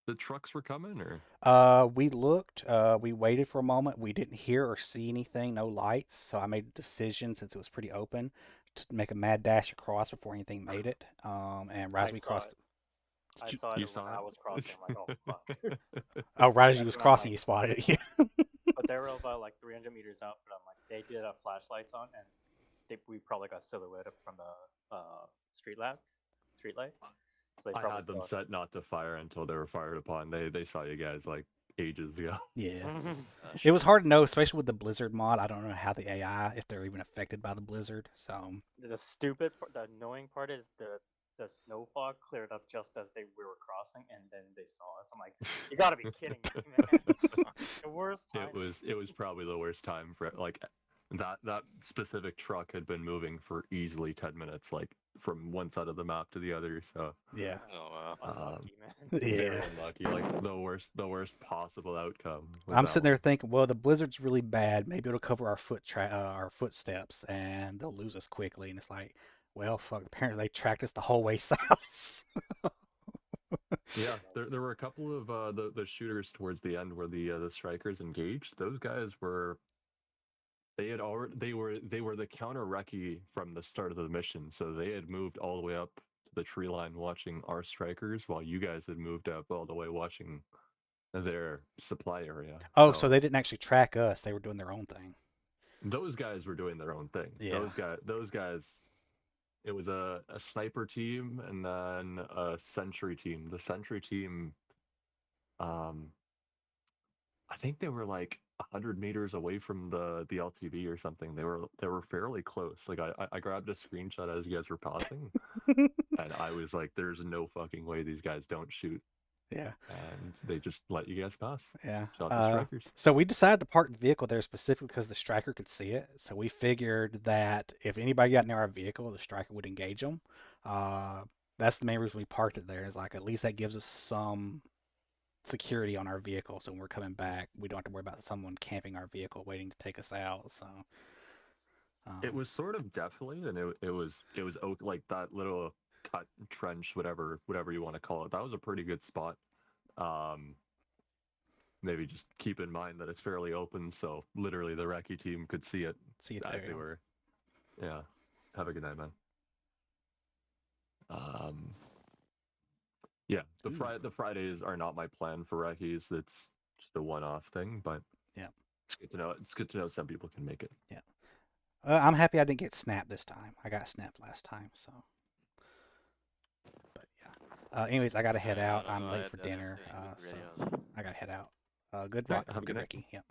the trucks were coming, or?
We looked, we waited for a moment. We didn't hear or see anything, no lights. So I made a decision since it was pretty open to make a mad dash across before anything made it. And right
I
as we
saw
crossed,
it. I
you,
saw it
You
when
saw
I was crossing. I'm like, oh fuck.
it?
oh, right as you was
That's when I'm
crossing,
like,
you spotted it. Yeah.
but they were about like 300 meters out. But I'm like, they did have flashlights on, and we probably got silhouetted from the street lights. Street lights. So they
I
probably
had them
saw us.
set not to fire until they were fired upon. They saw you guys like ages ago.
Yeah.
Gosh.
It was hard to know, especially with the Blizzard mod. I don't know how the AI, if they're even affected by the Blizzard. So,
The annoying part is the snow fog cleared up just as we were crossing, and then they saw us. I'm like, you gotta be kidding me, man! The worst time.
It was probably the worst time for like that specific truck had been moving for easily 10 minutes, like from one side of the map to the other. So
yeah.
Oh wow.
Unlucky, man.
very
Yeah.
unlucky. Like the worst possible outcome was
I'm
that
sitting there
one.
thinking, well, the blizzard's really bad. Maybe it'll cover our footsteps, and they'll lose us quickly. And it's like, well, fuck. Apparently, they tracked us the whole way south.
Yeah, there were a couple of the shooters towards the end where the strikers engaged. Those guys were they had already they were the counter recce from the start of the mission, so they had moved all the way up to the tree line watching our strikers, while you guys had moved up all the way watching their supply area.
Oh, so
So
they didn't actually track us. They were doing their own thing.
those guys were doing their own thing.
Yeah.
Those guys. It was a sniper team and then a sentry team. The sentry team, I think they were like 100 meters away from the LTV or something. They were fairly close. Like I grabbed a screenshot as you guys were pausing, and I was like, "There's no fucking way these guys don't shoot."
Yeah.
And they just let you guys pass.
Yeah.
Shot the strikers.
So we decided to park the vehicle there specifically because the striker could see it. So we figured that if anybody got near our vehicle, the striker would engage them. That's the main reason we parked it there. Is like at least that gives us some security on our vehicle. So when we're coming back, we don't have to worry about someone camping our vehicle waiting to take us out. So
It was sort of definitely, and it was like that little cut trench, whatever you want to call it. That was a pretty good spot. Maybe just keep in mind that it's fairly open, so literally the Recce team could see it
see it
as
there.
they were. Yeah. Have a good night, man. Yeah, the Fridays are not my plan for Recce's. It's just a one-off thing, but
yeah,
it's good to know. It's good to know some people can make it.
Yeah. I'm happy I didn't get snapped this time. I got snapped last time, so. But yeah. Anyways, I gotta head out. I'm late for dinner, so I gotta head out. Good
Right,
rock.
have a good night.
Ricky. Yep.